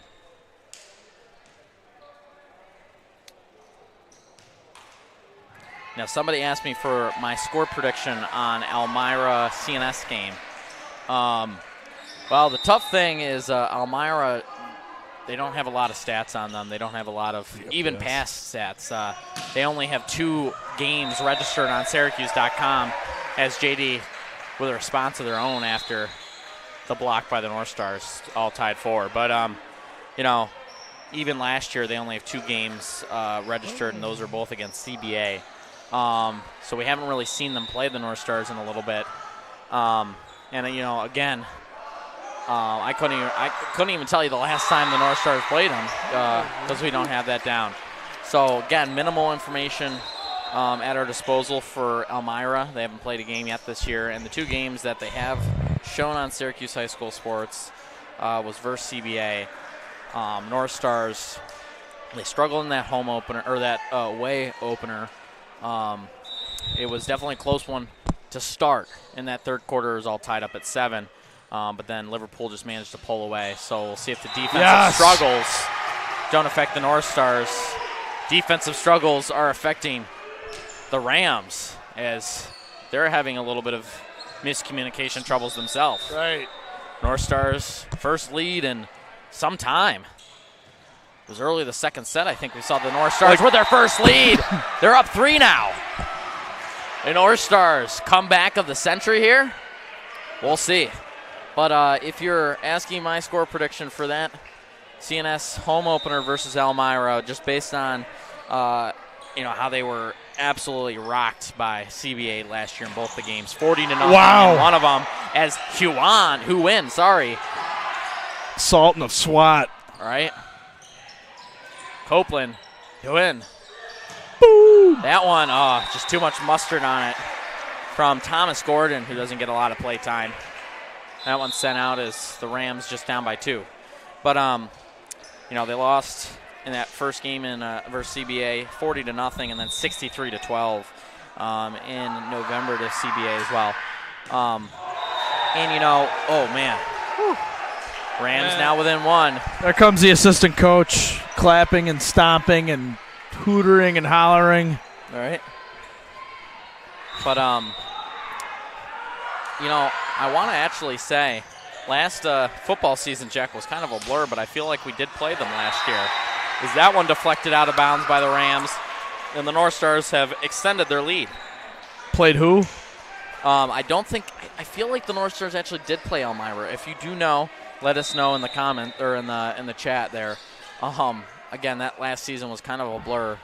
Now, somebody asked me for my score prediction on Elmira CNS game. Well, the tough thing is Elmira, they don't have a lot of stats on them. They don't have a lot of even past stats. They only have 2 games registered on Syracuse.com as JD with a response of their own after the block by the North Stars, all tied 4. But, you know, even last year they only have 2 games registered, and those are both against CBA. So we haven't really seen them play the North Stars in a little bit. And, you know, again, I couldn't even tell you the last time the North Stars played them because we don't have that down. So, again, minimal information at our disposal for Elmira. They haven't played a game yet this year. And the 2 games that they have shown on Syracuse High School Sports was versus CBA. North Stars, they struggled in that home opener, or that away opener. It was definitely a close one to start. In that third quarter, it was all tied up at 7. But then Liverpool just managed to pull away. So we'll see if the defensive struggles don't affect the North Stars. Defensive struggles are affecting the Rams as they're having a little bit of miscommunication troubles themselves. Right. North Stars first lead in some time. It was early the second set. I think we saw the North Stars with their first lead. They're up 3 now. The North Stars comeback of the century here. We'll see. But if you're asking my score prediction for that CNS home opener versus Elmira, just based on how they were absolutely rocked by CBA last year in both the games, 40-0. Wow. And one of them as Huan, Sultan of SWAT. All right. Copeland, Huan. Boom. That one, just too much mustard on it from Thomas Gordon, who doesn't get a lot of play time. That one sent out as the Rams just down by 2. But, they lost in that first game in versus CBA 40-0 and then 63-12 in November to CBA as well. Oh, man. Whew. Rams now within 1. There comes the assistant coach clapping and stomping and hootering and hollering. All right. But, I want to actually say last football season, Jack, was kind of a blur, but I feel like we did play them last year. Is that one deflected out of bounds by the Rams, and the North Stars have extended their lead. Played who? I feel like the North Stars actually did play Elmira. If you do know, let us know in the comment or in the chat there. Again, that last season was kind of a blur,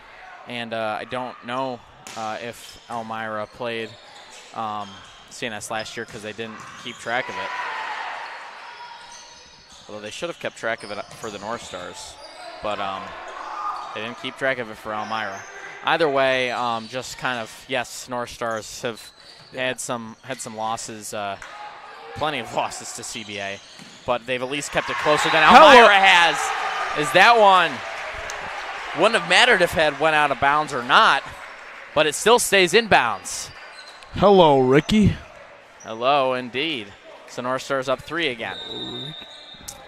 and I don't know if Elmira played CNS last year because they didn't keep track of it. Although they should have kept track of it for the North Stars, but they didn't keep track of it for Elmira. Either way, just kind of, yes, North Stars have had some losses, plenty of losses to CBA, but they've at least kept it closer than Elmira has. Is that one wouldn't have mattered if it had went out of bounds or not, but it still stays in bounds. Hello, Ricky. Hello, indeed. So North Stars up 3 again.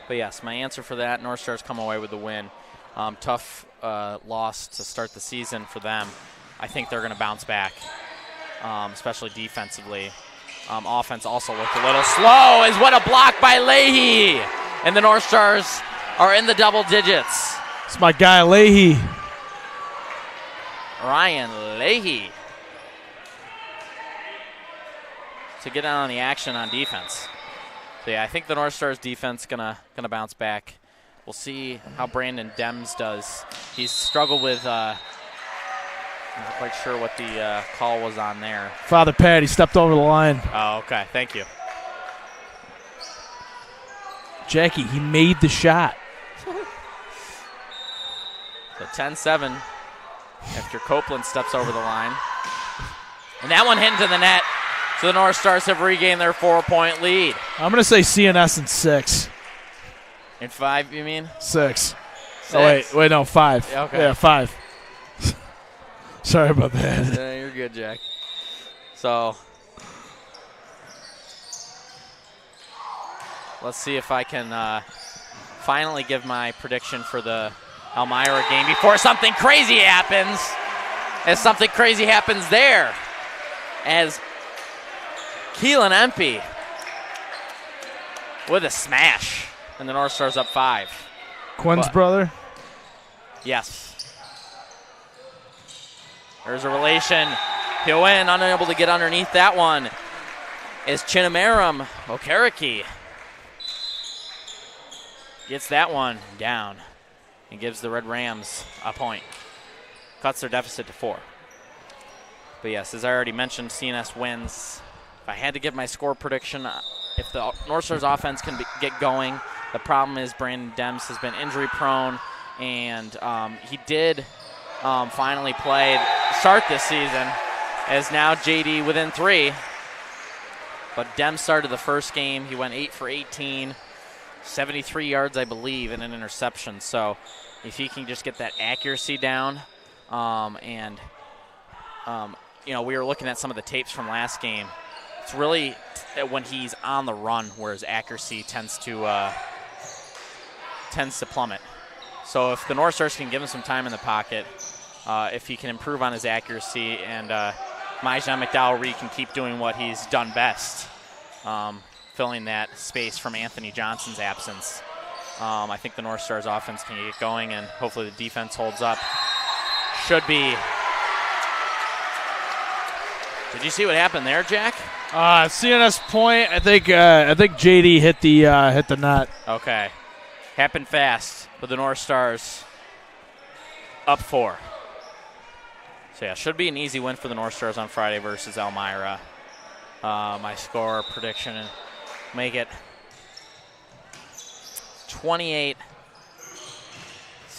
But yes, my answer for that, North Stars come away with the win. Tough loss to start the season for them. I think they're going to bounce back, especially defensively. Offense also looked a little slow, as what a block by Leahy. And the North Stars are in the double digits. It's my guy, Leahy. Ryan Leahy to get on the action on defense. So yeah, I think the North Stars defense gonna bounce back. We'll see how Brandon Dems does. He's struggled with. I'm not quite sure what the call was on there. Father Pat, he stepped over the line. Oh, okay. Thank you. Jackie, he made the shot. So 10-7 after Copeland steps over the line. And that one hit into the net. So the North Stars have regained their 4-point lead. I'm going to say CNS in 6. In 5, you mean? 6. Oh, wait, no, 5. Yeah, okay. Yeah, 5. Sorry about that. Yeah, you're good, Jack. So let's see if I can finally give my prediction for the Elmira game before something crazy happens. As something crazy happens there. As Keelan Empey with a smash. And the North Stars up 5. Quinn's brother? Yes. There's a relation. Pioen unable to get underneath that one. Is Chinamaram Okereke gets that one down and gives the Red Rams a point. Cuts their deficit to 4. But yes, as I already mentioned, CNS wins. If I had to give my score prediction, if the North Stars offense can get going, the problem is Brandon Dems has been injury prone, and he did finally start this season as now JD within 3. But Dems started the first game. He went 8 for 18, 73 yards, I believe, and an interception. So if he can just get that accuracy down, we were looking at some of the tapes from last game. It's really when he's on the run where his accuracy tends to plummet. So if the North Stars can give him some time in the pocket, if he can improve on his accuracy, and Majan McDowell-Reed can keep doing what he's done best, filling that space from Anthony Johnson's absence, I think the North Stars offense can get going, and hopefully the defense holds up. Should be. Did you see what happened there, Jack? CNS point. I think JD hit the net. Okay, happened fast, but the North Stars up 4. So, yeah, should be an easy win for the North Stars on Friday versus Elmira. My score prediction, make it 28-7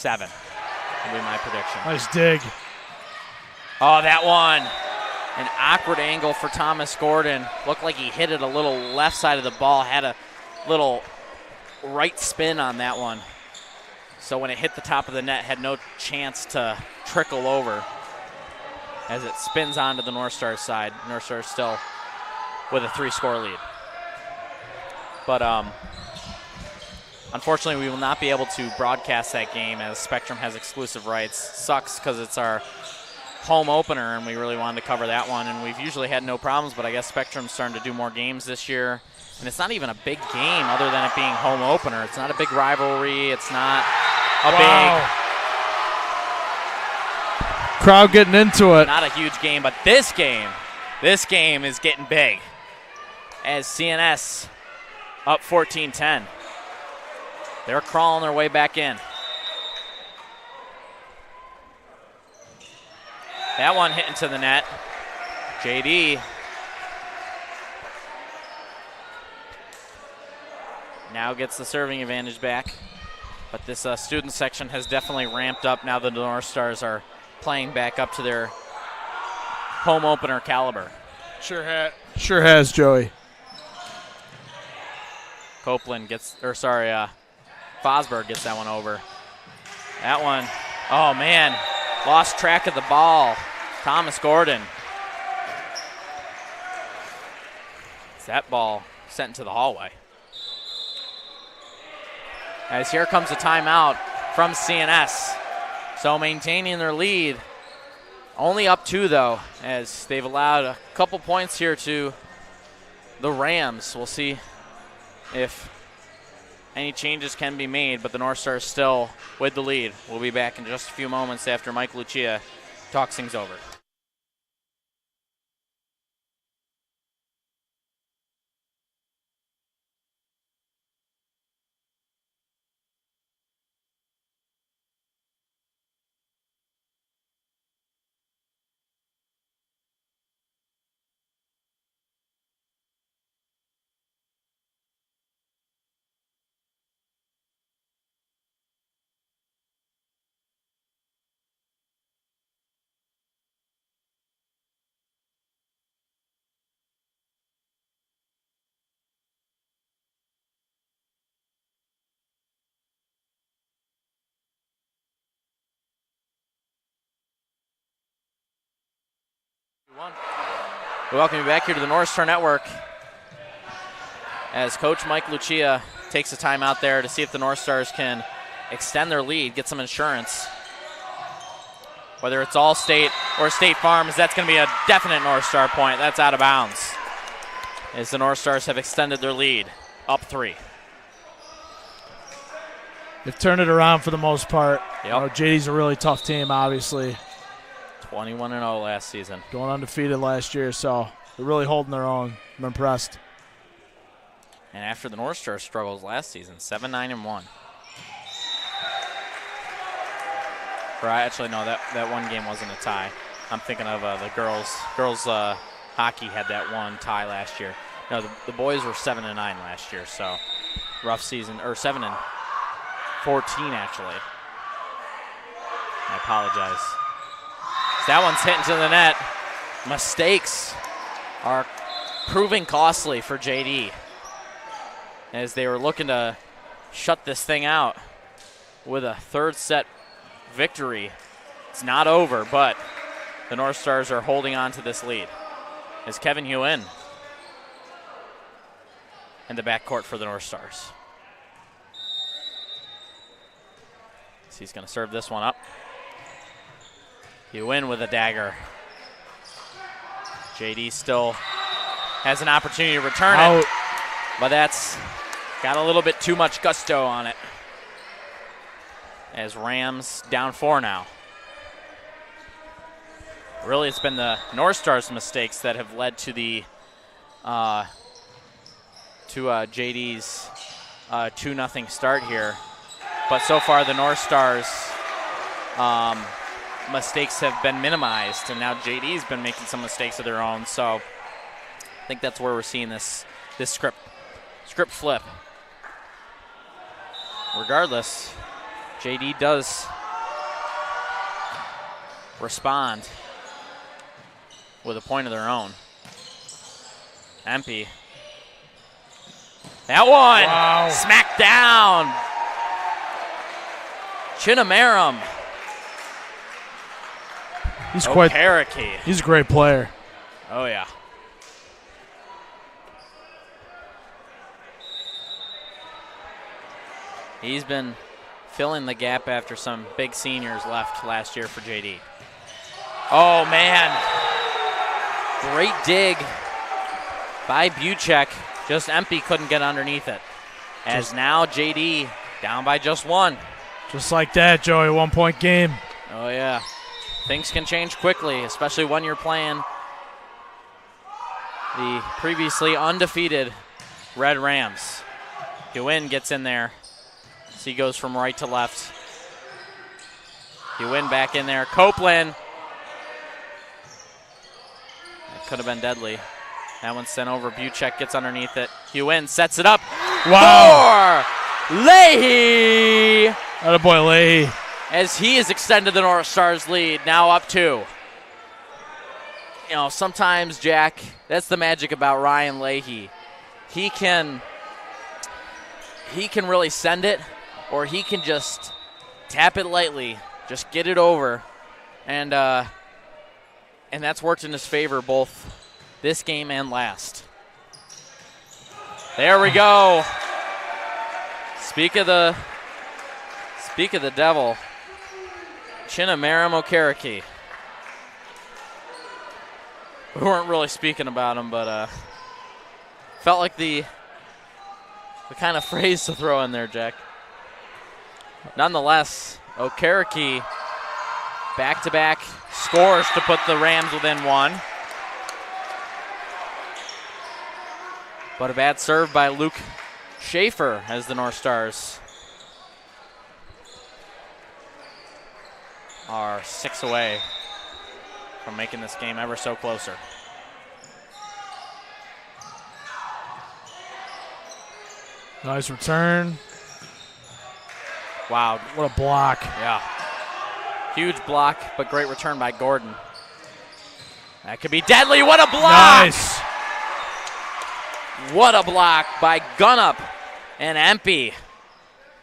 will be my prediction. Nice dig. Oh, that one. An awkward angle for Thomas Gordon. Looked like he hit it a little left side of the ball, had a little right spin on that one. So when it hit the top of the net, had no chance to trickle over as it spins onto the North Stars side. North Stars still with a 3-score lead. But unfortunately, we will not be able to broadcast that game as Spectrum has exclusive rights. Sucks because it's our home opener, and we really wanted to cover that one. And we've usually had no problems, but I guess Spectrum's starting to do more games this year. And it's not even a big game other than it being home opener. It's not a big rivalry. It's not a big... Crowd getting into it. Not a huge game, but this game is getting big as CNS up 14-10. They're crawling their way back in. That one hit into the net. JD now gets the serving advantage back. But this student section has definitely ramped up now that the North Stars are playing back up to their home opener caliber. Sure has, Joey. Fosberg gets that one over. That one, oh man, lost track of the ball. Thomas Gordon. That ball sent into the hallway. As here comes a timeout from CNS. So maintaining their lead. Only up 2 though, as they've allowed a couple points here to the Rams. We'll see if any changes can be made, but the North Stars still with the lead. We'll be back in just a few moments after Mike Lucia talks things over. We welcome you back here to the North Star Network as Coach Mike Lucia takes a timeout there to see if the North Stars can extend their lead, get some insurance. Whether it's Allstate or State Farms, that's going to be a definite North Star point. That's out of bounds as the North Stars have extended their lead, up 3. They've turned it around for the most part. Yep. You know, JD's a really tough team, obviously. 21-0 last season. Going undefeated last year, so they're really holding their own. I'm impressed. And after the North Stars struggles last season, 7-9-1. Or actually, no, that one game wasn't a tie. I'm thinking of the girls hockey had that one tie last year. No, the boys were 7-9 last year, so rough season, or 7-14 actually. I apologize. That one's hitting to the net. Mistakes are proving costly for JD as they were looking to shut this thing out with a third set victory. It's not over, but the North Stars are holding on to this lead. As Kevin Huen in the backcourt for the North Stars. So he's going to serve this one up. You win with a dagger. JD still has an opportunity to return it, but that's got a little bit too much gusto on it. As Rams down 4 now. Really, it's been the North Stars' mistakes that have led to the JD's 2-0 start here. But so far, the North Stars mistakes have been minimized, and now JD's been making some mistakes of their own. So I think that's where we're seeing this script flip. Regardless, JD does respond with a point of their own. Empey. That one! Wow. Smacked down! Chinamaram. He's he's a great player. Oh, yeah. He's been filling the gap after some big seniors left last year for JD. Oh, man. Great dig by Buchek. Just Empey couldn't get underneath it. As now JD down by just one. Just like that, Joey, 1 point game. Oh, yeah. Things can change quickly, especially when you're playing the previously undefeated Red Rams. Guin gets in there. So he goes from right to left. Guin back in there. Copeland. That could have been deadly. That one's sent over. Buchek gets underneath it. Guin sets it up. Wow. For Leahy. Attaboy Leahy. As he has extended the North Stars lead, now up 2. You know, sometimes, Jack, that's the magic about Ryan Leahy. He can really send it, or he can just tap it lightly, just get it over, and that's worked in his favor both this game and last. There we go. Speak of the devil. Chinamaram Okereke. We weren't really speaking about him, but felt like the kind of phrase to throw in there, Jack. Nonetheless, Okereke back-to-back scores to put the Rams within 1. But a bad serve by Luke Schaefer as the North Stars are 6 away from making this game ever so closer. Nice return. Wow. What a block. Yeah. Huge block, but great return by Gordon. That could be deadly. What a block! Nice. What a block by Gunup and Empey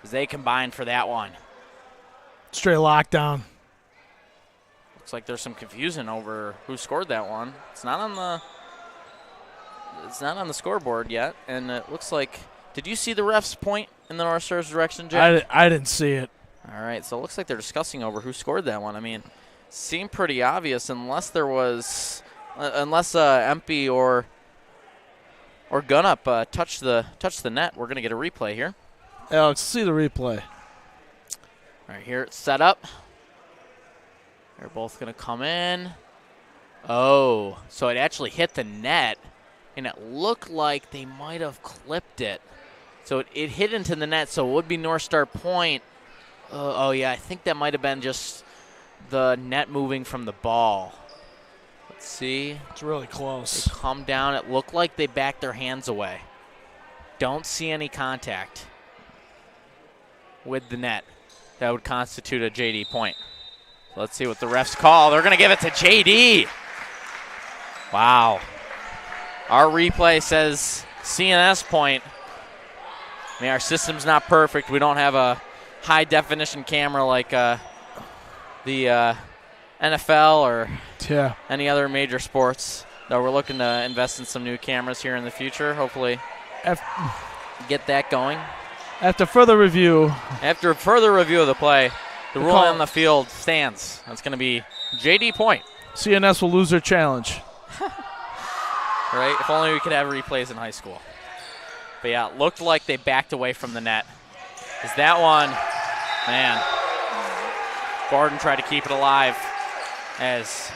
as they combine for that one. Straight lockdown. Looks like there's some confusion over who scored that one. It's not on the scoreboard yet, and it looks like. Did you see the refs point in the North Stars direction, Jack? I didn't see it. All right, so it looks like they're discussing over who scored that one. I mean, seemed pretty obvious unless Empey or Gunup touched the net. We're gonna get a replay here. Yeah, let's see the replay. All right, here it's set up. They're both going to come in. Oh, so it actually hit the net, and it looked like they might have clipped it. So it hit into the net, so it would be North Star point. Oh, yeah, I think that might have been just the net moving from the ball. Let's see. It's really close. They come down. It looked like they backed their hands away. Don't see any contact with the net. That would constitute a JD point. So let's see what the refs call. They're going to give it to JD. Wow. Our replay says CNS point. I mean, our system's not perfect. We don't have a high-definition camera like the NFL or any other major sports. Though we're looking to invest in some new cameras here in the future. Hopefully get that going. After further review of the play, the ruling on the field stands. That's going to be JD point. CNS will lose their challenge. Right? If only we could have replays in high school. But, yeah, it looked like they backed away from the net. Is that one, man, Gordon tried to keep it alive as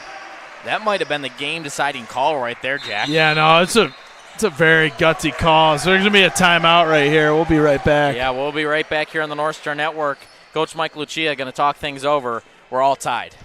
that might have been the game-deciding call right there, Jack. Yeah, no, it's a very gutsy call. So there's going to be a timeout right here. We'll be right back. Yeah, we'll be right back here on the North Star Network. Coach Mike Lucia going to talk things over. We're all tied.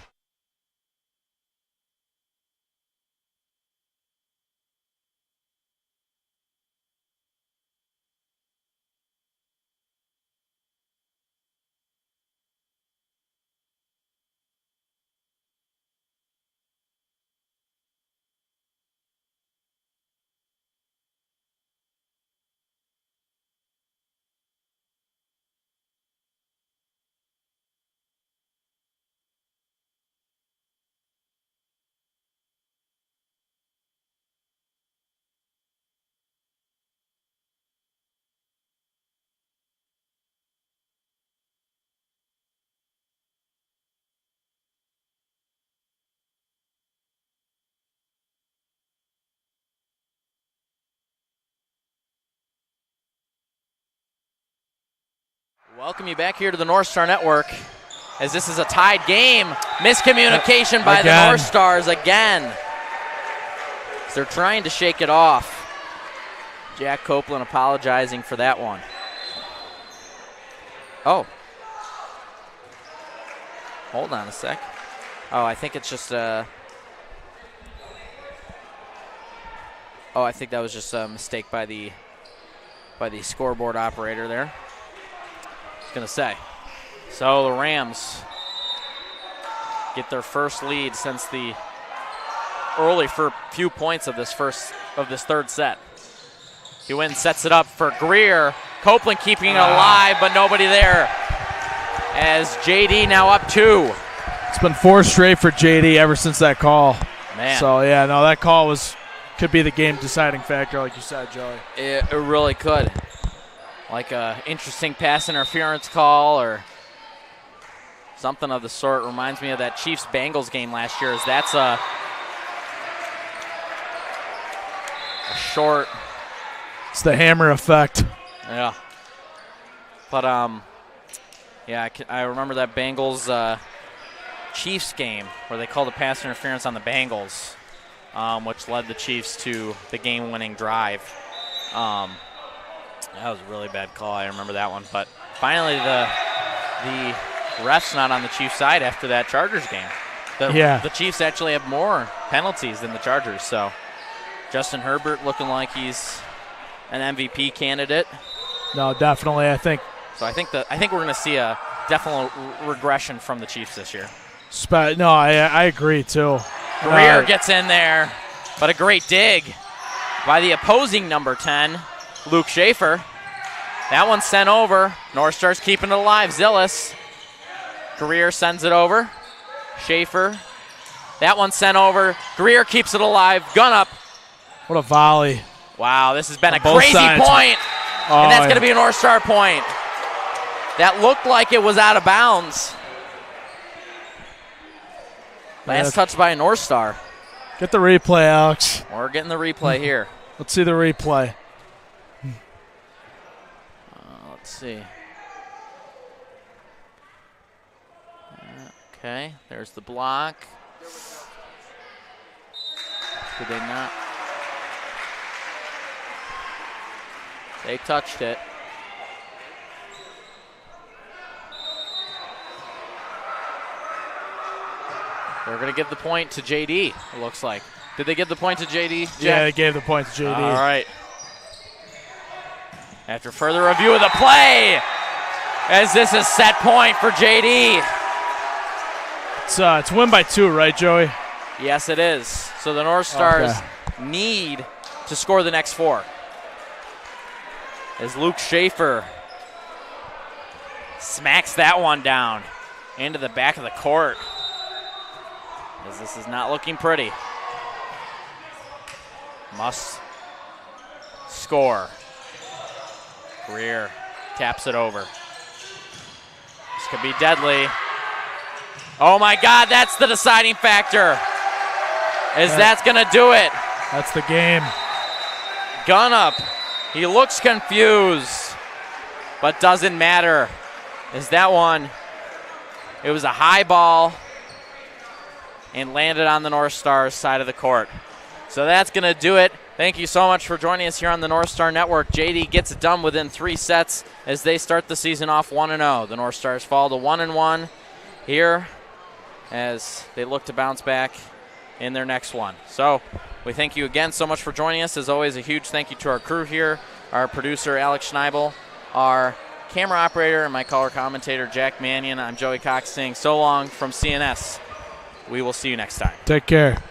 Welcome you back here to the North Star Network as this is a tied game. Miscommunication by the North Stars again. They're trying to shake it off. Jack Copeland apologizing for that one. Oh. Hold on a sec. Oh, I think it's just I think that was just a mistake by the scoreboard operator there. I was gonna say. So the Rams get their first lead since the early few points of this third set. He went and sets it up for Greer. Copeland keeping it alive, but nobody there. As JD now up 2. It's been 4 straight for JD ever since that call. Man. So yeah, no, that call could be the game deciding factor, like you said, Joey. It really could. Like a interesting pass interference call or something of the sort. Reminds me of that Chiefs-Bengals game last year, as that's a short. It's the hammer effect. Yeah. But, yeah, I remember that Bengals Chiefs game where they called a pass interference on the Bengals, which led the Chiefs to the game-winning drive. That was a really bad call. I remember that one. But finally, the ref's not on the Chiefs' side after that Chargers game. The Chiefs actually have more penalties than the Chargers. So Justin Herbert looking like he's an MVP candidate. No, definitely. I think we're going to see a definite regression from the Chiefs this year. No, I agree too. Greer gets in there, but a great dig by the opposing number 10, Luke Schaefer. That one's sent over. North Stars keeping it alive. Zillis. Greer sends it over. Schaefer. That one's sent over. Greer keeps it alive. Gun up. What a volley. Wow, this has been a crazy point. And that's going to be a North Star point. That looked like it was out of bounds. Last touch by a North Star. Get the replay, Alex. We're getting the replay here. Let's see the replay. Let's see. Okay, there's the block. Did they not? They touched it. They're going to give the point to JD, it looks like. Did they give the point to JD, Jack? Yeah, they gave the point to JD. All right. After further review of the play, as this is set point for JD. It's win by 2, right, Joey? Yes, it is. So the North Stars need to score the next 4. As Luke Schaefer smacks that one down into the back of the court. As this is not looking pretty. Must score. Greer taps it over. This could be deadly. Oh my God, that's the deciding factor. That's going to do it. That's the game. Gun up. He looks confused, but doesn't matter. Is that one? It was a high ball and landed on the North Stars side of the court. So that's going to do it. Thank you so much for joining us here on the North Star Network. JD gets it done within 3 sets as they start the season off 1-0. The North Stars fall to 1-1 here as they look to bounce back in their next one. So we thank you again so much for joining us. As always, a huge thank you to our crew here, our producer, Alex Schneible, our camera operator, and my color commentator, Jack Mannion. I'm Joey Cox saying so long from CNS. We will see you next time. Take care.